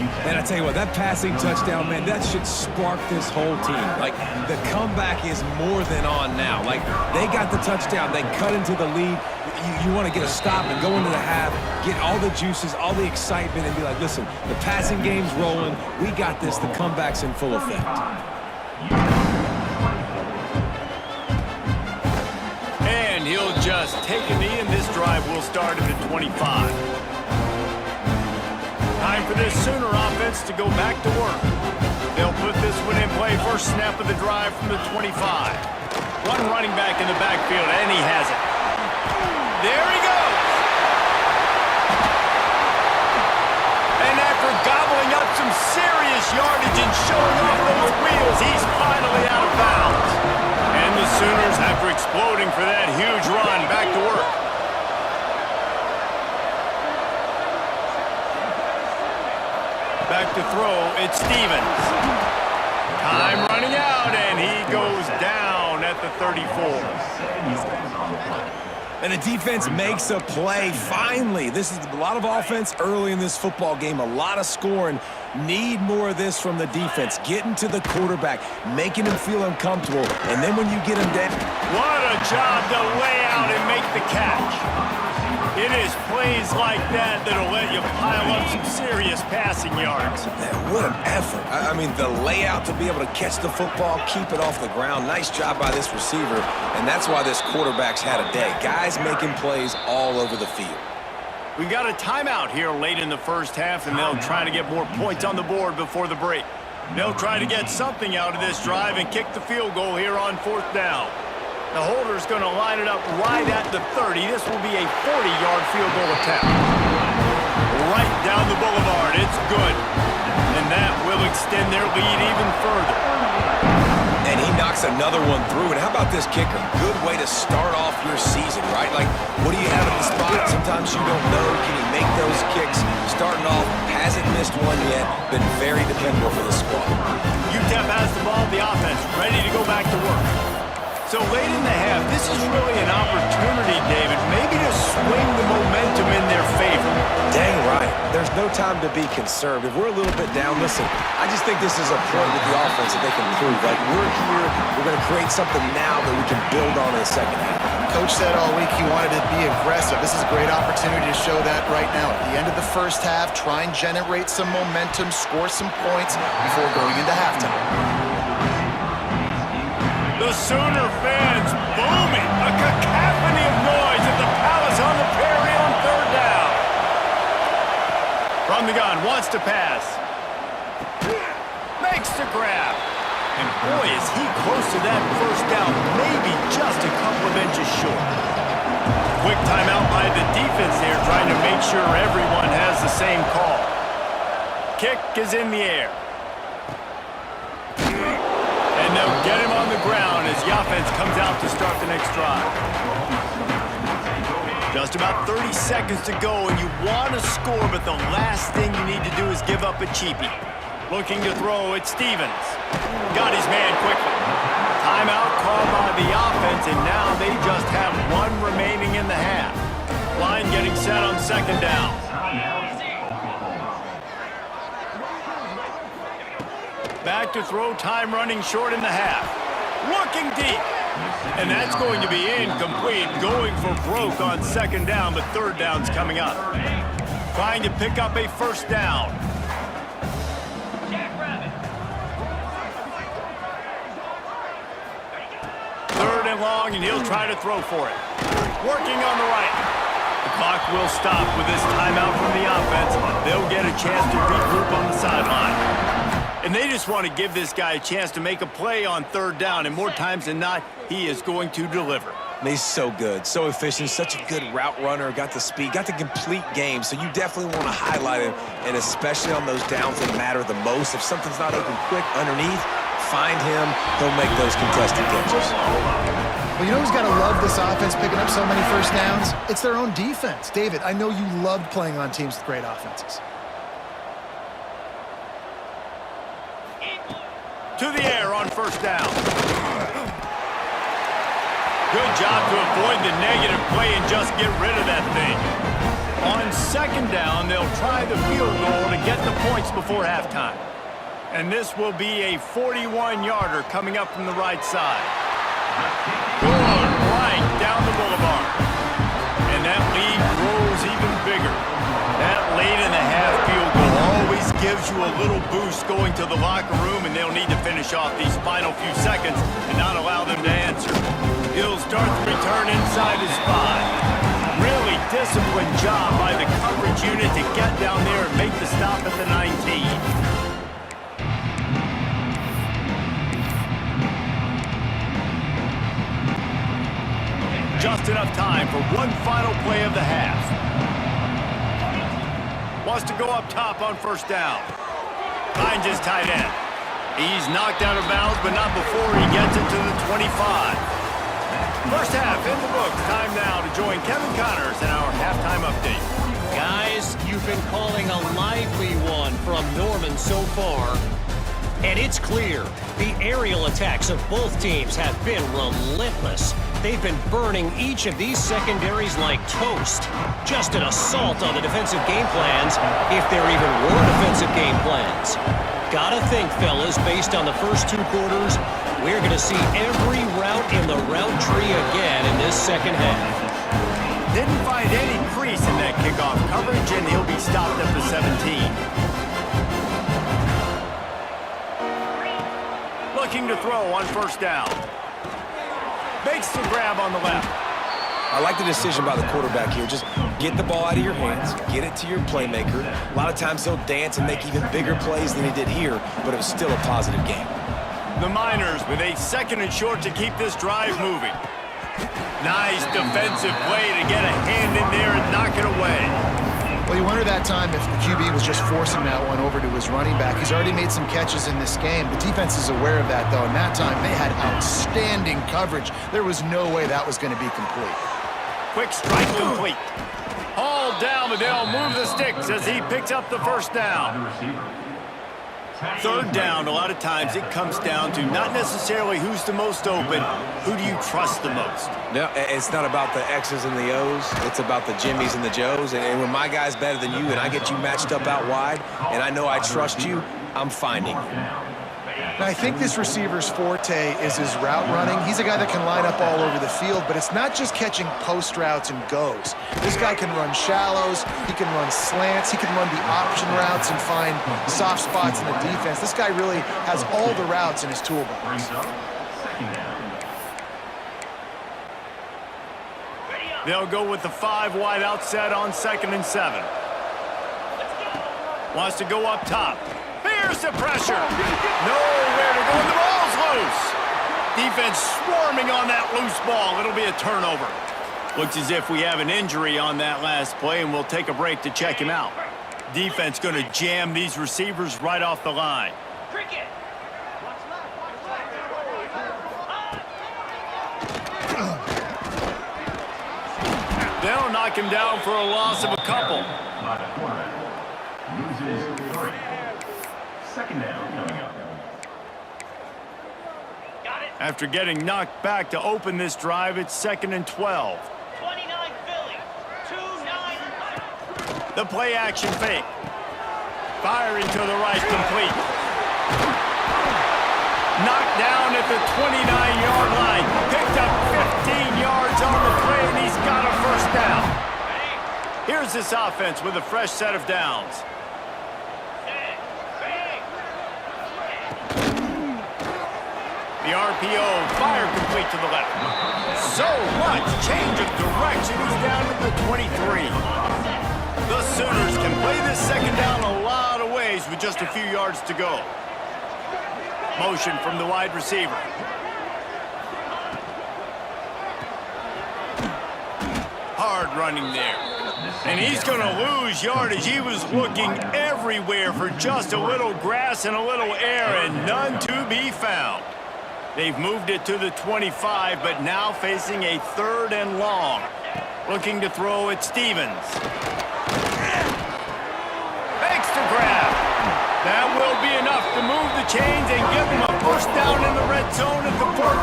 UTEP. And I tell you what, that passing touchdown, man, that should spark this whole team. Like, the comeback is more than on now. Like, they got the touchdown. They cut into the lead. You want to get a stop and go into the half, get all the juices, all the excitement, and be like, listen, the passing game's rolling. We got this. The comeback's in full effect. And he'll just take a knee, and this drive will start at the 25. Time for this Sooner offense to go back to work. They'll put this one in play. First snap of the drive from the 25. One running back in the backfield, and he has it. There he goes. And after gobbling up some serious yardage and showing off those wheels, he's finally out of bounds. And the Sooners, after exploding for that huge run, back to work. Back to throw, it's Stevens. Time running out, and he goes down at the 34. And the defense makes a play, finally. This is a lot of offense early in this football game, a lot of scoring. Need more of this from the defense. Getting to the quarterback, making him feel uncomfortable, and then when you get him down. What a job to lay out and make the catch. It is plays like that that'll let you pile up some serious passing yards. Man, what an effort. I mean, the layout to be able to catch the football, keep it off the ground. Nice job by this receiver, and that's why this quarterback's had a day. Guys making plays all over the field. We got a timeout here late in the first half, and they'll try to get more points on the board before the break. They'll try to get something out of this drive and kick the field goal here on 4th down. The holder's going to line it up right at the 30. This will be a 40-yard field goal attempt. Right down the boulevard. It's good. And that will extend their lead even further. And he knocks another one through. And how about this kicker? Good way to start off your season, right? Like, what do you have in the spot? Sometimes you don't know. Can he make those kicks? Starting off, hasn't missed one yet. Been very dependable for the squad. UTEP has the ball, the offense, ready to go back to work. So late in the half, this is really an opportunity, David, maybe to swing the momentum in their favor. Dang right. There's no time to be concerned. If we're a little bit down, listen, I just think this is a point with the offense that they can prove. Like, we're here, we're going to create something now that we can build on in the second half. Coach said all week he wanted to be aggressive. This is a great opportunity to show that right now. At the end of the first half, try and generate some momentum, score some points before going into halftime. The Sooner fans booming, a cacophony of noise at the Palace on the Prairie on 3rd down. From the gun, wants to pass. Makes the grab. And boy, is he close to that first down, maybe just a couple of inches short. Quick timeout by the defense there, trying to make sure everyone has the same call. Kick is in the air. And they'll get him on the ground as the offense comes out to start the next drive. Just about 30 seconds to go, and you want to score, but the last thing you need to do is give up a cheapie. Looking to throw, it's Stevens. Got his man quickly. Timeout called by the offense, and now they just have one remaining in the half. Line getting set on 2nd down. Back to throw, time running short in the half. Looking deep. And that's going to be incomplete. Going for broke on 2nd down, but 3rd down's coming up. Trying to pick up a 1st down. Third and long, and he'll try to throw for it. Working on the right. The clock will stop with this timeout from the offense. They'll get a chance to regroup on the sideline. And they just want to give this guy a chance to make a play on 3rd down, and more times than not, he is going to deliver. He's so good, so efficient, such a good route runner, got the speed, got the complete game, so you definitely want to highlight him, and especially on those downs that matter the most. If something's not open quick underneath, find him, he'll make those contested catches. Well, you know who's got to love this offense picking up so many 1st downs? It's their own defense. David, I know you loved playing on teams with great offenses. To the air on first down. Good job to avoid the negative play and just get rid of that thing. On second down, they'll try the field goal to get the points before halftime. And this will be a 41-yarder coming up from the right side. Going right down the boulevard. And that lead grows even bigger. That late-in-the-half field goal always gives you a little boost going to the locker room, and they'll need to finish off these final few seconds and not allow them to answer. He'll start the return inside his 5. Really disciplined job by the coverage unit to get down there and make the stop at the 19. Just enough time for one final play of the half. Wants to go up top on first down. Finds his tight end. He's knocked out of bounds, but not before he gets it to the 25. First half in the books. Time now to join Kevin Connors in our halftime update. Guys, you've been calling a lively one from Norman so far. And it's clear, the aerial attacks of both teams have been relentless. They've been burning each of these secondaries like toast. Just an assault on the defensive game plans, if there even were defensive game plans. Gotta think, fellas, based on the first 2 quarters, we're gonna see every route in the route tree again in this second half. Didn't find any crease in that kickoff coverage, and he'll be stopped at the 17. Looking to throw on first down. Makes the grab on the left. I like the decision by the quarterback here. Just get the ball out of your hands, get it to your playmaker. A lot of times he'll dance and make even bigger plays than he did here, but it was still a positive game. The Miners with a 2nd and short to keep this drive moving. Nice defensive play to get a hand in there and knock it away. Well, you wonder that time if the QB was just forcing that one over to his running back. He's already made some catches in this game. The defense is aware of that, though, and that time they had outstanding coverage. There was no way that was going to be complete. Quick strike complete. Hauled down, but they'll move the sticks as he picks up the first down. Third down, a lot of times it comes down to not necessarily who's the most open, who do you trust the most? No, it's not about the X's and the O's. It's about the Jimmies and the Joes. And when my guy's better than you and I get you matched up out wide and I know I trust you, I'm finding you. Now, I think this receiver's forte is his route running. He's a guy that can line up all over the field, but it's not just catching post routes and goes. This guy can run shallows, he can run slants, he can run the option routes and find soft spots in the defense. This guy really has all the routes in his toolbox. They'll go with the 5 wide out set on 2nd and 7. Wants to go up top. Here's the pressure. Nowhere to go. The ball's loose. Defense swarming on that loose ball. It'll be a turnover. Looks as if we have an injury on that last play, and we'll take a break to check him out. Defense going to jam these receivers right off the line. Cricket. They'll knock him down for a loss of a couple. Loses 3. Second down coming up. Got it. After getting knocked back to open this drive, it's 2nd and 12. 29 Philly. 2-9. The play action fake. Firing to the right, complete. Knocked down at the 29-yard line. Picked up 15 yards on the play, and he's got a first down. Here's this offense with a fresh set of downs. The RPO, fire complete to the left. So much change of direction. He's down to the 23. The Sooners can play this second down a lot of ways with just a few yards to go. Motion from the wide receiver. Hard running there. And he's going to lose yardage. He was looking everywhere for just a little grass and a little air, and none to be found. They've moved it to the 25, but now facing a 3rd and long. Looking to throw at Stevens. Makes the grab. That will be enough to move the chains and give them a first down in the red zone at the 14.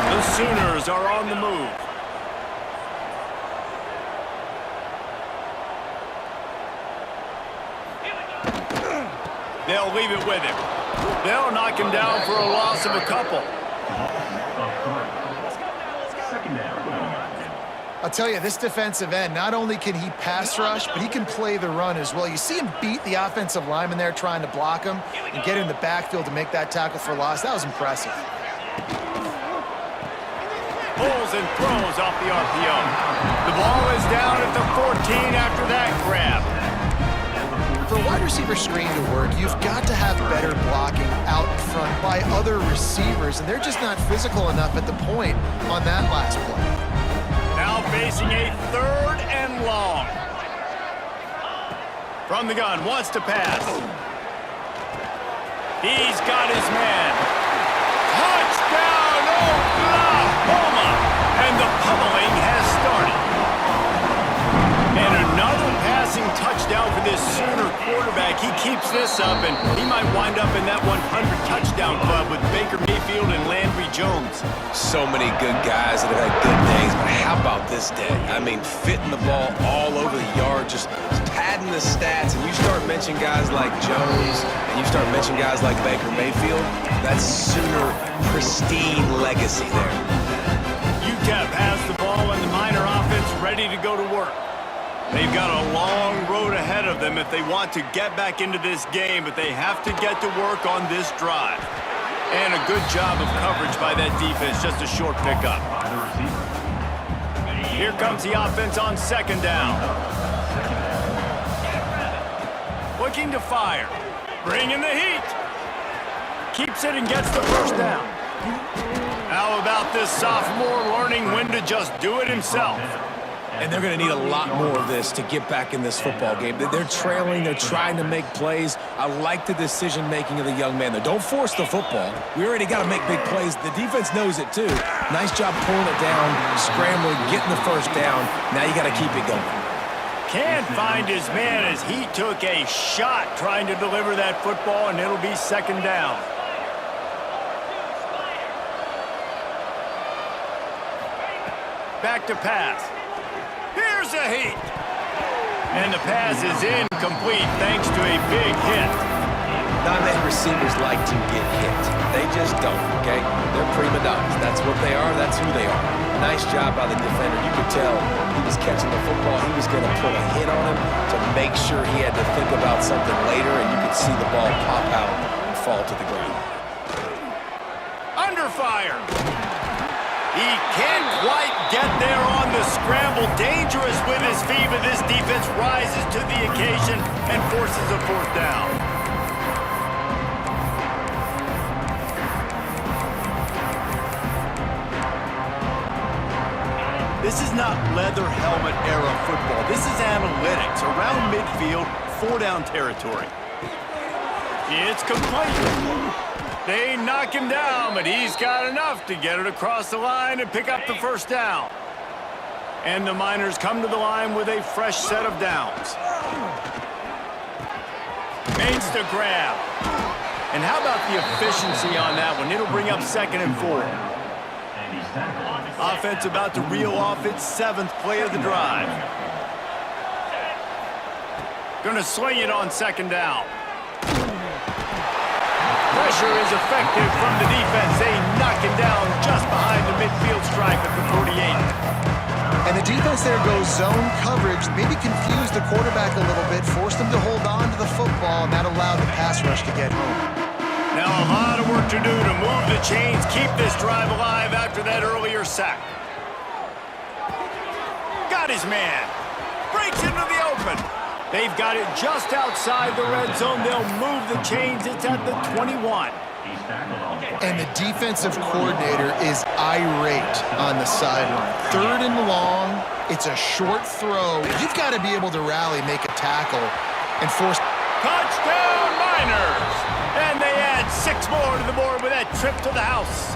The Sooners are on the move. They'll leave it with him. They'll knock him down for a loss of a couple. Second down. I'll tell you, this defensive end, not only can he pass rush, but he can play the run as well. You see him beat the offensive lineman there trying to block him and get in the backfield to make that tackle for loss. That was impressive. Pulls and throws off the RPO. The ball is down at the 14 after that grab. For a wide receiver screen to work, you've got to have better blocking out front by other receivers, and they're just not physical enough at the point on that last play. Now facing a 3rd and long. From the gun, wants to pass. He's got his man. Touchdown, Oklahoma! And the pummeling has started. And another passing touchdown for this Sooner quarterback. He keeps this up, and he might wind up in that 100 touchdown club with Baker Mayfield and Landry Jones. So many good guys that have had good days, but how about this day? I mean, fitting the ball all over the yard, just padding the stats, and you start mentioning guys like Jones, and you start mentioning guys like Baker Mayfield, that's Sooner pristine legacy there. UTEP has the ball and the Miner offense ready to go to work. They've got a long road ahead of them if they want to get back into this game, but they have to get to work on this drive. And a good job of coverage by that defense, just a short pickup. Here comes the offense on 2nd down. Looking to fire. Bringing the heat. Keeps it and gets the first down. How about this sophomore learning when to just do it himself? And they're going to need a lot more of this to get back in this football game. They're trailing. They're trying to make plays. I like the decision-making of the young man there. Don't force the football. We already got to make big plays. The defense knows it, too. Nice job pulling it down, scrambling, getting the first down. Now you got to keep it going. Can't find his man as he took a shot trying to deliver that football, and it'll be 2nd down. Back to pass. Here's a heat. And the pass is incomplete thanks to a big hit. Non-man receivers like to get hit. They just don't, okay? They're prima donnas. That's what they are. That's who they are. Nice job by the defender. You could tell he was catching the football. He was going to put a hit on him to make sure he had to think about something later, and you could see the ball pop out and fall to the ground. Under fire. He can't quite get there on the scramble. Dangerous with his feet, but this defense rises to the occasion and forces a 4th down. This is not leather helmet era football. This is analytics. Around midfield, 4-down territory. It's complete. They knock him down, but he's got enough to get it across the line and pick up the first down. And the Miners come to the line with a fresh set of downs. Makes the grab. And how about the efficiency on that one? It'll bring up 2nd and 4. Offense about to reel off its 7th play of the drive. Gonna sling it on 2nd down. Pressure is effective from the defense. They knock him down just behind the midfield stripe at the 48. And the defense there goes zone coverage, maybe confused the quarterback a little bit, forced him to hold on to the football, and that allowed the pass rush to get home. Now a lot of work to do to move the chains, keep this drive alive after that earlier sack. Got his man. Breaks into the open. They've got it just outside the red zone. They'll move the chains. It's at the 21. And the defensive coordinator is irate on the sideline. 3rd and long. It's a short throw. You've got to be able to rally, make a tackle, and force... Touchdown, Miners! And they add 6 more to the board with that trip to the house.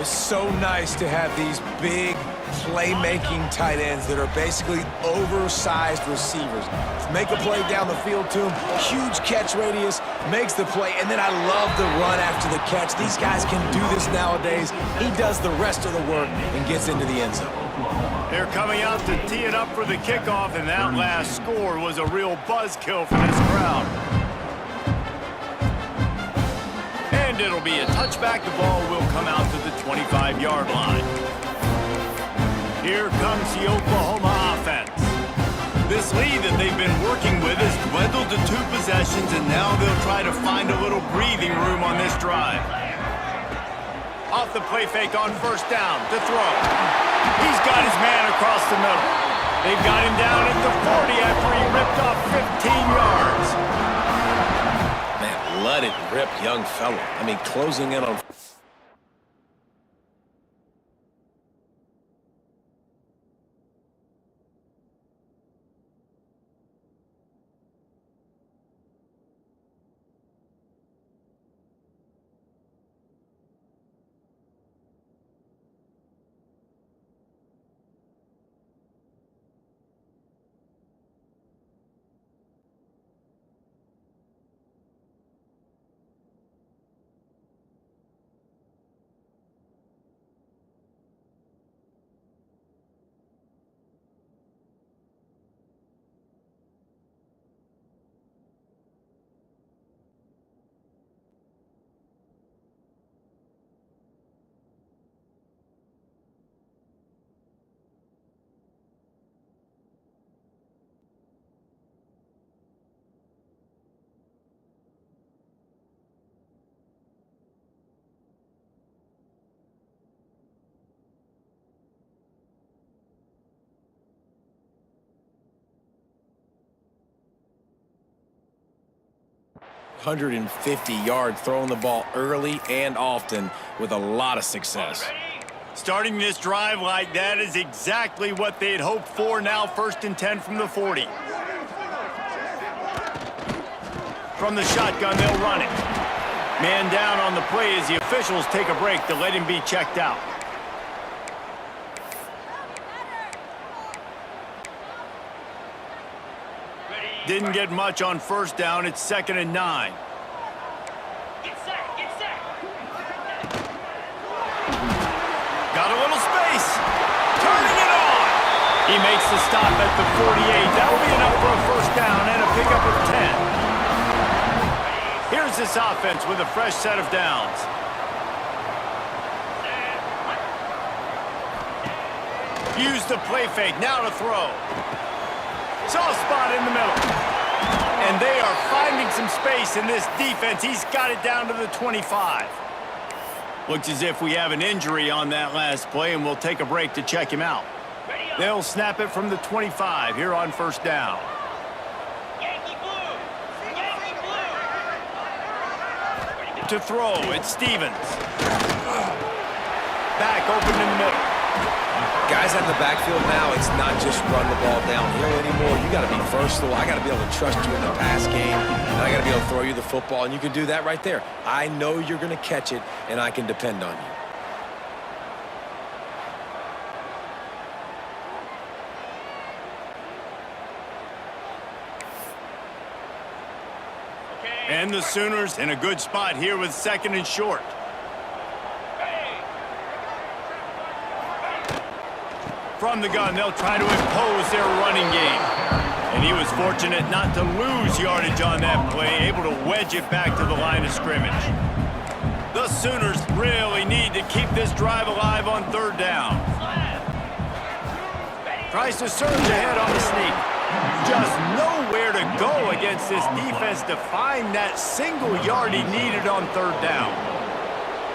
It's so nice to have these big playmaking tight ends that are basically oversized receivers. Make a play down the field to him, huge catch radius, makes the play, and then I love the run after the catch. These guys can do this nowadays. He does the rest of the work and gets into the end zone. They're coming out to tee it up for the kickoff, and that last score was a real buzzkill for this crowd. And it'll be a touchback. The ball will come out to the 25-yard line. Here comes the Oklahoma offense. This lead that they've been working with is dwindled to 2 possessions, and now they'll try to find a little breathing room on this drive. Off the play fake on first down to throw. He's got his man across the middle. They've got him down at the 40 after he ripped off 15 yards. Man, let it rip, young fella. I mean, closing in on... ...150-yard throwing the ball early and often with a lot of success. Starting this drive like that is exactly what they'd hoped for. Now 1st and 10 from the 40. From the shotgun, they'll run it. Man down on the play as the officials take a break to let him be checked out. Didn't get much on first down. It's 2nd and 9. Get set, get set. Got a little space. Turning it on. He makes the stop at the 48. That'll be enough for a first down and a pickup of 10. Here's this offense with a fresh set of downs. Use the play fake. Now to throw. Soft spot in the middle. And they are finding some space in this defense. He's got it down to the 25. Looks as if we have an injury on that last play, and we'll take a break to check him out. They'll snap it from the 25 here on first down. Yankee blue. Yankee blue. To throw, it's Stevens. Back open in the middle. Guys out in the backfield now, it's not just run the ball downhill anymore. You got to be versatile. I got to be able to trust you in the pass game, and I got to be able to throw you the football, and you can do that right there. I know you're going to catch it, and I can depend on you. And the Sooners in a good spot here with 2nd and short. From the gun, they'll try to impose their running game. And he was fortunate not to lose yardage on that play, able to wedge it back to the line of scrimmage. The Sooners really need to keep this drive alive on 3rd down. Tries to surge ahead on the sneak. Just nowhere to go against this defense to find that single yard he needed on 3rd down.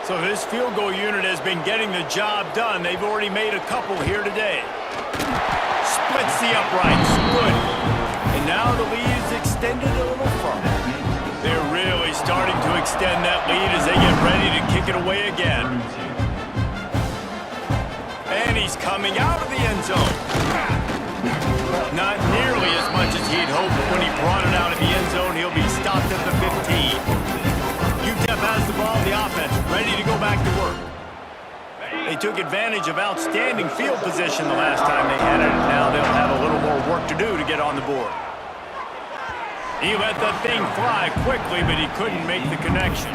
So his field goal unit has been getting the job done. They've already made a couple here today. Splits the uprights. Good. And now the lead is extended a little further. They're really starting to extend that lead as they get ready to kick it away again. And he's coming out of the end zone. Not nearly as much as he'd hoped when he brought it out of the end zone. He'll be stopped at the 15. UTEP has the ball, the offense, ready to go back to work. They took advantage of outstanding field position the last time they had it, and now they'll have a little more work to do to get on the board. He let the thing fly quickly, but he couldn't make the connection.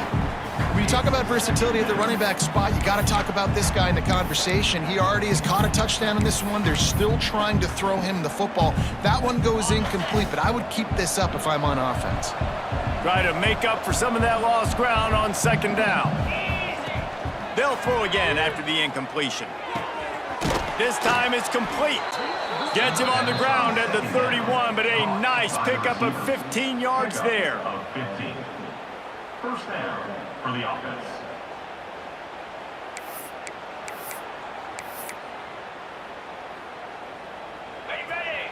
When you talk about versatility at the running back spot, you got to talk about this guy in the conversation. He already has caught a touchdown in this one. They're still trying to throw him the football. That one goes incomplete, but I would keep this up if I'm on offense. Try to make up for some of that lost ground on second down. They'll throw again after the incompletion. This time it's complete. Gets him on the ground at the 31, but a nice pickup of 15 yards there. Of 15. First down for the offense. Ready.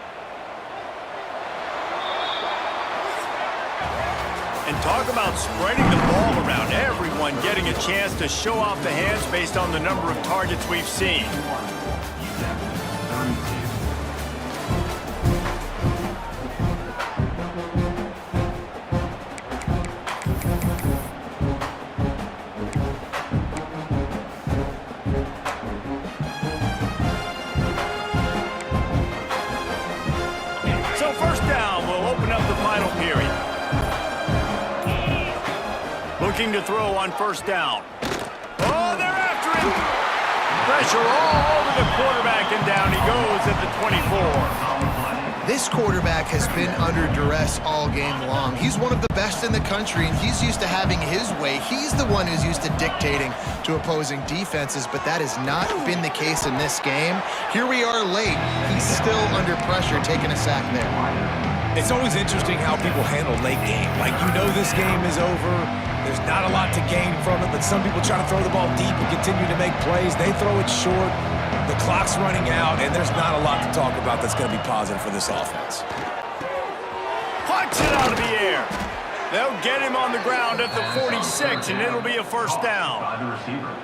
And talk about spreading the ball around. Everyone getting a chance to show off the hands based on the number of targets we've seen. So first down, we'll open up the final period. Looking to throw on first down. Oh, they're after him. Pressure all over the quarterback, and down he goes at the 24. This quarterback has been under duress all game long. He's one of the best in the country, and he's used to having his way. He's the one who's used to dictating to opposing defenses, but that has not been the case in this game. Here we are late. He's still under pressure, taking a sack there. It's always interesting how people handle late game. Like, you know this game is over. There's not a lot to gain from it, but some people try to throw the ball deep and continue to make plays. They throw it short. The clock's running out, and there's not a lot to talk about that's going to be positive for this offense. Punch it out of the air. They'll get him on the ground at the 46, and it'll be a first down. By the receiver.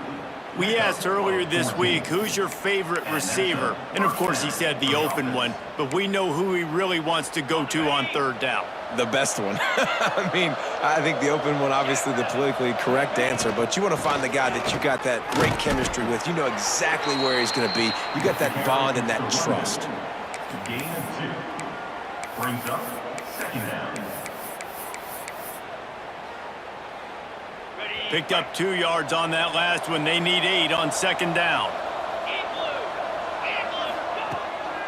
We asked earlier this week, who's your favorite receiver? And of course he said the open one, but we know who he really wants to go to on third down. The best one. I mean, I think the open one, obviously the politically correct answer, but you want to find the guy that you got that great chemistry with. You know exactly where he's going to be. You got that bond and that trust. Gain of 2. Brings up second down. Picked up 2 yards on that last one. They need 8 on second down.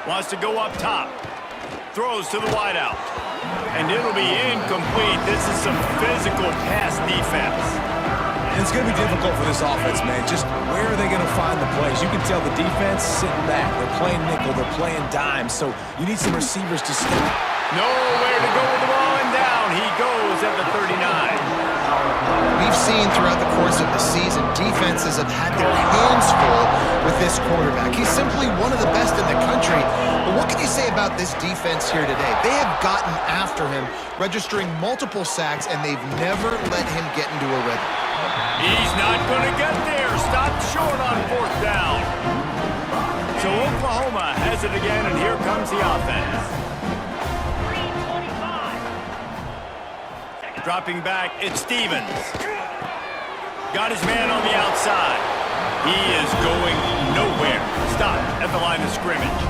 Wants to go up top. Throws to the wideout. And it'll be incomplete. This is some physical pass defense. And it's going to be difficult for this offense, man. Just where are they going to find the plays? You can tell the defense sitting back. They're playing nickel. They're playing dime. So you need some receivers to step. Nowhere to go with the ball, and down he goes at the 39. We've seen throughout the course of the season, defenses have had their hands full with this quarterback. He's simply one of the best in the country. But what can you say about this defense here today? They have gotten after him, registering multiple sacks, and they've never let him get into a rhythm. He's not going to get there. Stopped short on fourth down. So Oklahoma has it again, and here comes the offense. Dropping back, it's Stevens. Got his man on the outside. He is going nowhere. Stop at the line of scrimmage.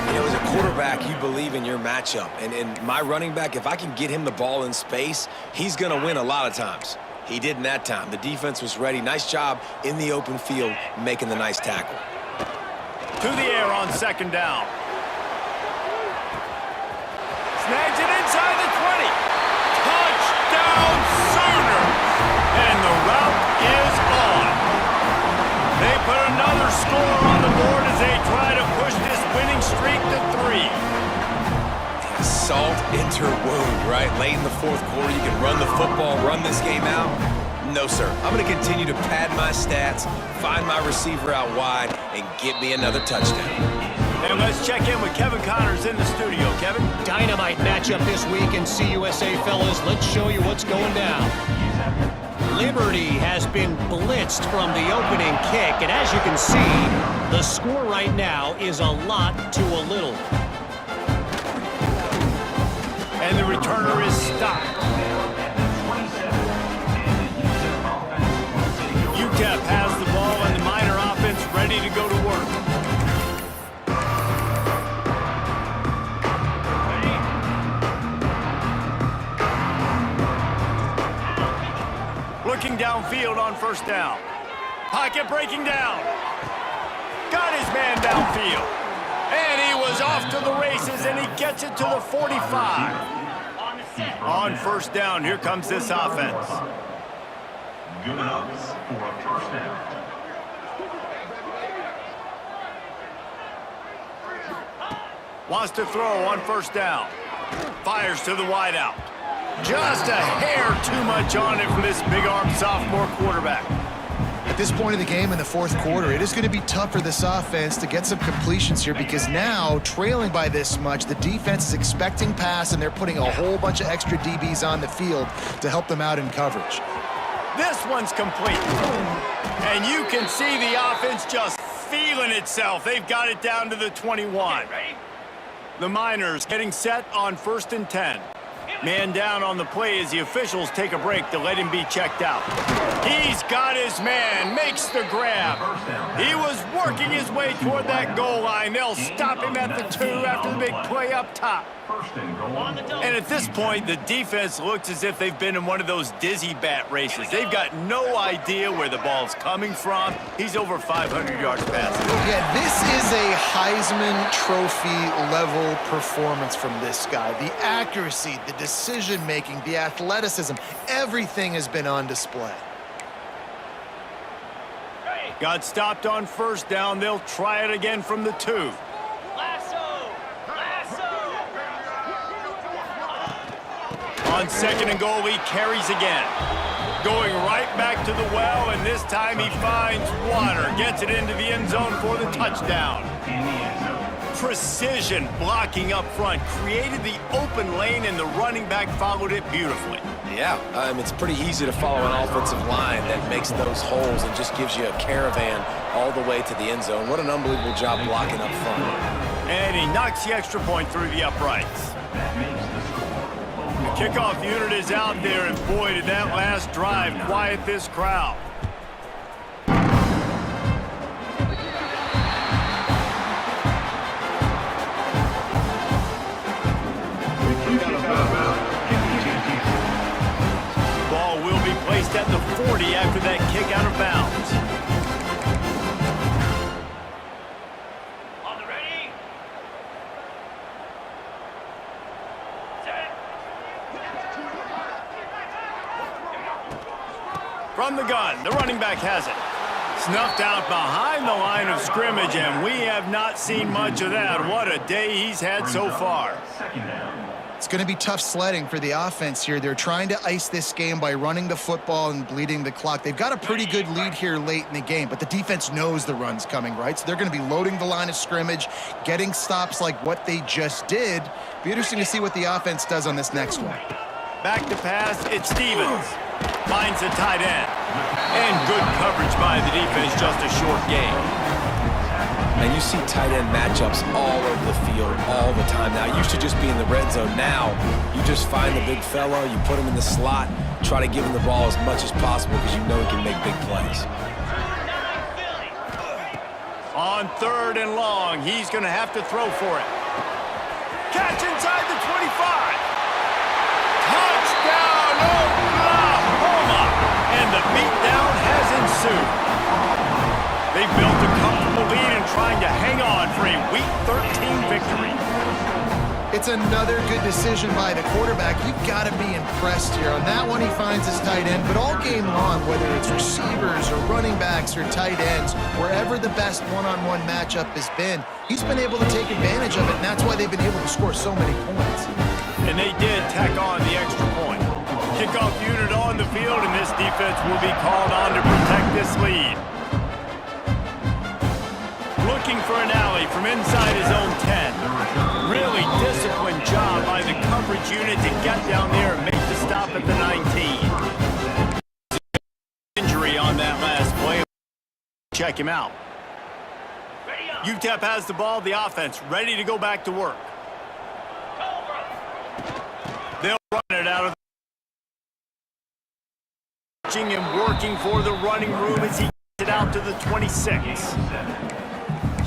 You know, as a quarterback, you believe in your matchup. And my running back, if I can get him the ball in space, he's going to win a lot of times. He didn't that time. The defense was ready. Nice job in the open field making the nice tackle. To the air on second down. Snags it inside the 20. Touchdown Sooners! And the route is on. They put another score on the board as they try to push this winning streak to 3. Salt into wound, right? Late in the fourth quarter, you can run the football, run this game out. No, sir. I'm going to continue to pad my stats, find my receiver out wide, and get me another touchdown. And let's check in with Kevin Connors in the studio. Kevin? Dynamite matchup this week in CUSA, fellas. Let's show you what's going down. Liberty has been blitzed from the opening kick, and as you can see, the score right now is a lot to a little. And the returner is stopped. UTEP has the ball in the minor downfield on first down. Pocket breaking down. Got his man downfield. And he was off to the races, and he gets it to the 45. On first down, here comes this offense. Good enough for a first down. Wants to throw on first down. Fires to the wideout. Just a hair too much on it from this big-armed sophomore quarterback. At this point in the game in the fourth quarter, it is going to be tough for this offense to get some completions here because now, trailing by this much, the defense is expecting pass, and they're putting a whole bunch of extra DBs on the field to help them out in coverage. This one's complete. And you can see the offense just feeling itself. They've got it down to the 21. The Miners getting set on 1st and 10. Man down on the play as the officials take a break to let him be checked out. He's got his man, makes the grab. He was working his way toward that goal line. They'll stop him at the 2 after the big play up top. And at this point, the defense looks as if they've been in one of those dizzy bat races. They've got no idea where the ball's coming from. He's over 500 yards passing. Yeah, this is a Heisman Trophy level performance from this guy. The accuracy, the decision-making, the athleticism, everything has been on display. Got stopped on first down. They'll try it again from the 2. On 2nd and goal, he carries again. Going right back to the well, and this time he finds water. Gets it into the end zone for the touchdown. Precision blocking up front. Created the open lane, and the running back followed it beautifully. Yeah, it's pretty easy to follow an offensive line that makes those holes and just gives you a caravan all the way to the end zone. What an unbelievable job blocking up front. And he knocks the extra point through the uprights. The kickoff unit is out there, and boy, did that last drive quiet this crowd. Ball will be placed at the 40 after that kick out of bounds. On the ready. Set. From the gun, the running back has it. Snuffed out behind the line of scrimmage, and we have not seen much of that. What a day he's had so far. It's going to be tough sledding for the offense here. They're trying to ice this game by running the football and bleeding the clock. They've got a pretty good lead here late in the game, but the defense knows the run's coming, right? So they're going to be loading the line of scrimmage, getting stops like what they just did. Be interesting to see what the offense does on this next one. Back to pass, it's Stevens. Finds the tight end. And good coverage by the defense, just a short game. And you see tight end matchups all over the field all the time now. It used to just be in the red zone. Now, you just find the big fella, you put him in the slot, try to give him the ball as much as possible because you know he can make big plays. On 3rd and long, he's going to have to throw for it. Catch inside the 25. Touchdown, Oklahoma! And the beatdown has ensued. They've built a comfortable lead and trying to hang on for a Week 13 victory. It's another good decision by the quarterback. You've got to be impressed here. On that one, he finds his tight end, but all game long, whether it's receivers or running backs or tight ends, wherever the best one-on-one matchup has been, he's been able to take advantage of it, and that's why they've been able to score so many points. And they did tack on the extra point. Kickoff unit on the field, and this defense will be called on to protect this lead. Looking for an alley from inside his own 10. Really disciplined job by the coverage unit to get down there and make the stop at the 19. Injury on that last play. Check him out. UTEP has the ball, the offense ready to go back to work. They'll run it out of and working for the running room as he gets it out to the 26.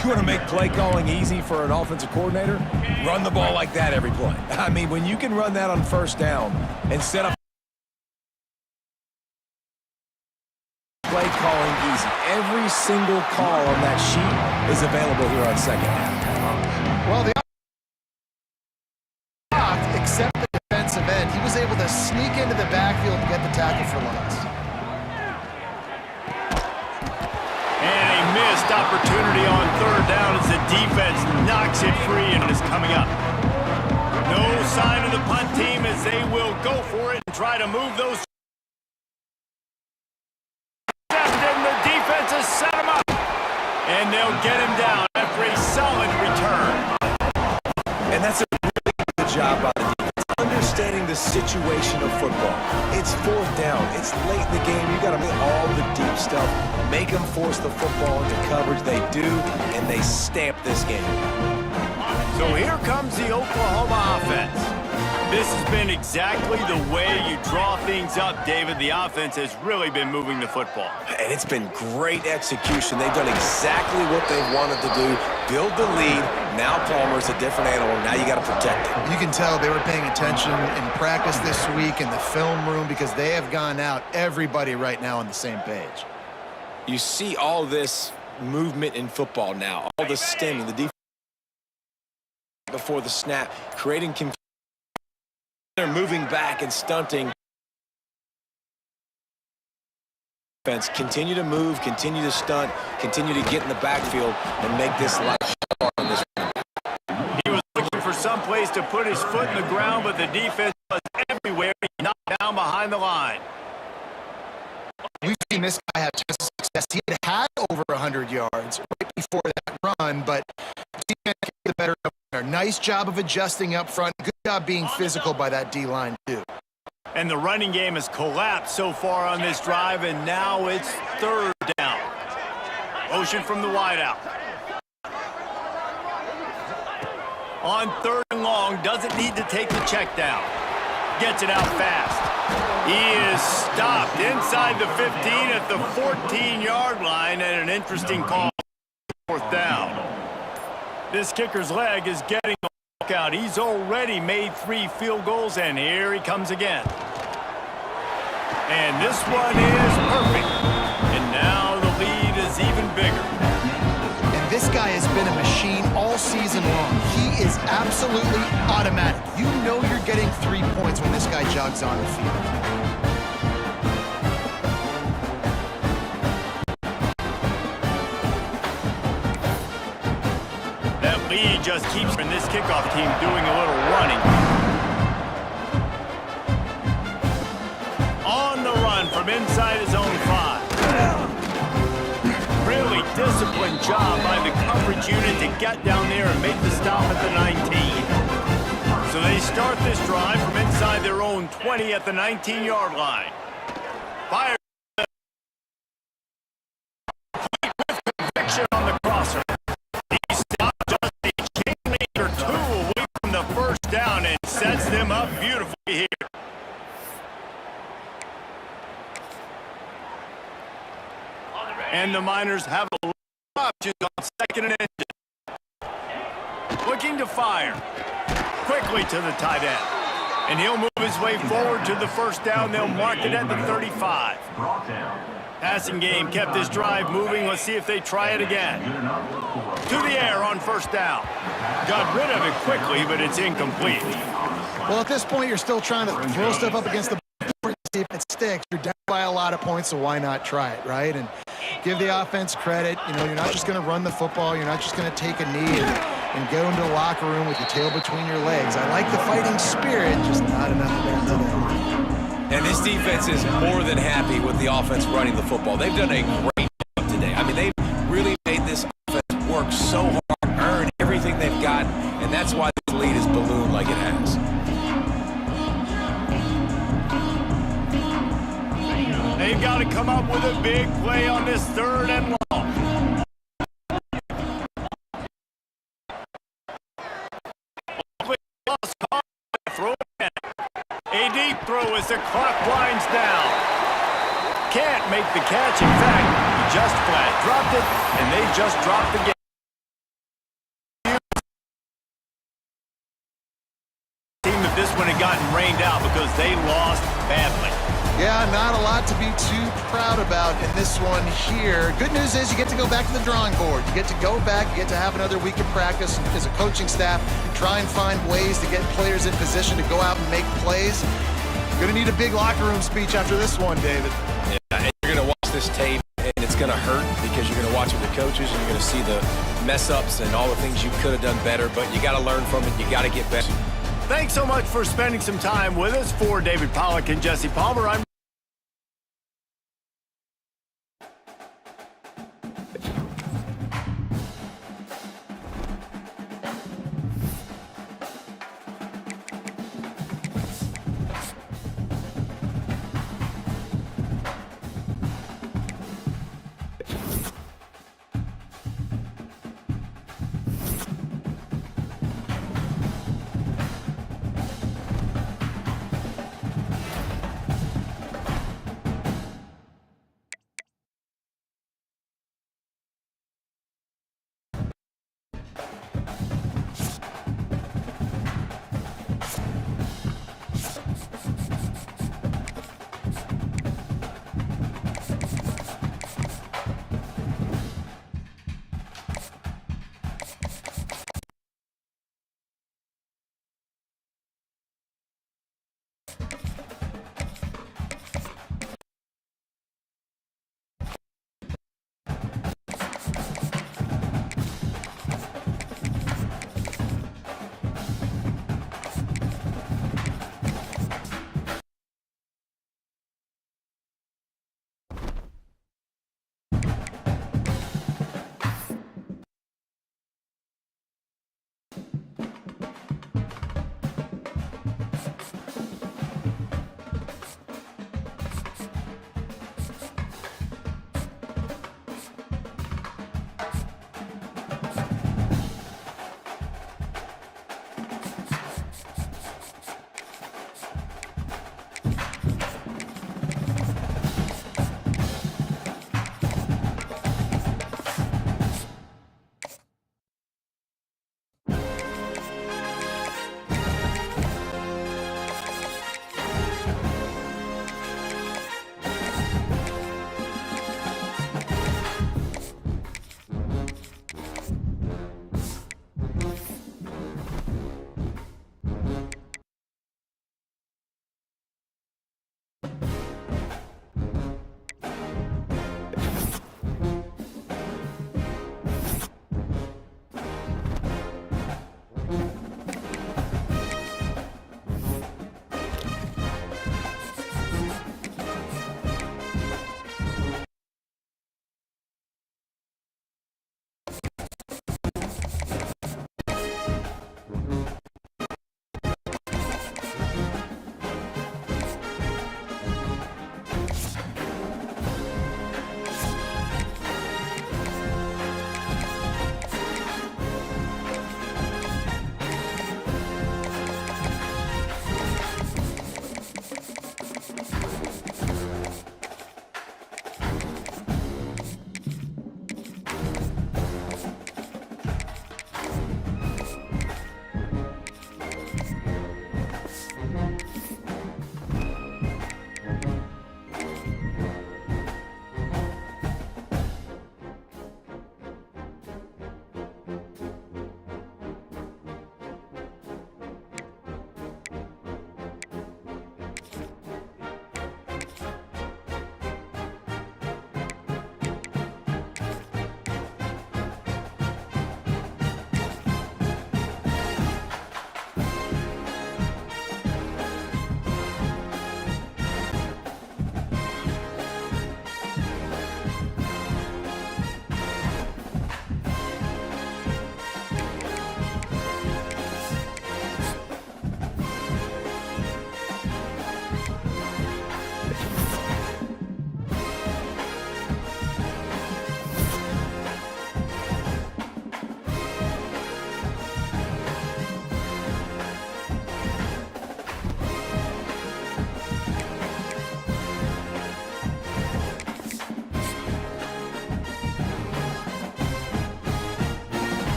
You want to make play calling easy for an offensive coordinator? Run the ball like that every play. I mean, when you can run that on first down and set up play calling easy. Every single call on that sheet is available here on second down. Well, the except the defensive end, he was able to sneak into the backfield and get the tackle for loss. And a missed opportunity on third down as the defense knocks it free and is coming up. No sign of the punt team as they will go for it and try to move those. The defense has set him up. And they'll get him down after a solid return. And that's a really good job by the defense, understanding the situation of football. It's fourth down. It's late in the game. You got to make all the deep stuff. Make them force the football into coverage. They do, and they stamp this game. So here comes the Oklahoma offense. This has been exactly the way you draw things up, David. The offense has really been moving the football. And it's been great execution. They've done exactly what they've wanted to do. Build the lead. Now Palmer's a different animal. Now you got to protect it. You can tell they were paying attention in practice this week in the film room because they have gone out, everybody right now on the same page. You see all this movement in football now, all the stemming, the defense before the snap, creating confusion. They're moving back and stunting. Continue to move, continue to stunt, continue to get in the backfield and make this life hard on this. He was looking for some place to put his foot in the ground, but the defense was everywhere. He knocked down behind the line. We've seen this guy have tons of success. He had over 100 yards right before that run, but defense get the better of it. Nice job of adjusting up front. Good job being physical by that D-line, too. And the running game has collapsed so far on this drive, and now it's third down. Motion from the wideout. On third and long, doesn't need to take the check down. Gets it out fast. He is stopped inside the 15 at the 14-yard line, and an interesting call. Fourth down. This kicker's leg is getting a walkout. He's already made 3 field goals, and here he comes again. And this one is perfect. And now the lead is even bigger. And this guy has been a machine all season long. He is absolutely automatic. You know you're getting 3 points when this guy jogs on the field. Lee just keeps in this kickoff team doing a little running. On the run from inside his own 5. Really disciplined job by the coverage unit to get down there and make the stop at the 19. So they start this drive from inside their own 20 at the 19-yard line. Fire with conviction on the crosser. Down and sets them up beautifully here. And the Miners have a lot of options on second and end. Looking to fire. Quickly to the tight end. And he'll move his way forward to the first down. They'll mark it at the 35. Passing game kept this drive moving. Let's see if they try it again. To the air on first down. Got rid of it quickly, but it's incomplete. Well, at this point, you're still trying to throw stuff up against the board, see if it sticks. You're down by a lot of points, so why not try it, right? And give the offense credit. You know, you're not just going to run the football. You're not just going to take a knee and go into the locker room with your tail between your legs. I like the fighting spirit, just not enough there today. And this defense is more than happy with the offense running the football. They've done a great job today. I mean, they've really made this offense work so hard, earn everything they've got, and that's why this lead is ballooned like it has. They've got to come up with a big play on this third and long. Throw it in. A deep throw as the clock winds down. Can't make the catch. In fact, he just flat dropped it, and they just dropped the game. Team if this one had gotten rained out because they lost badly. Yeah, not a lot to be too proud about in this one here. Good news is you get to go back to the drawing board. You get to go back, you get to have another week of practice as a coaching staff, try and find ways to get players in position to go out and make plays. You're going to need a big locker room speech after this one, David. Yeah, and you're going to watch this tape, and it's going to hurt because you're going to watch it with coaches, and you're going to see the mess-ups and all the things you could have done better, but you got to learn from it. You got to get better. Thanks so much for spending some time with us. For David Pollack and Jesse Palmer, I'm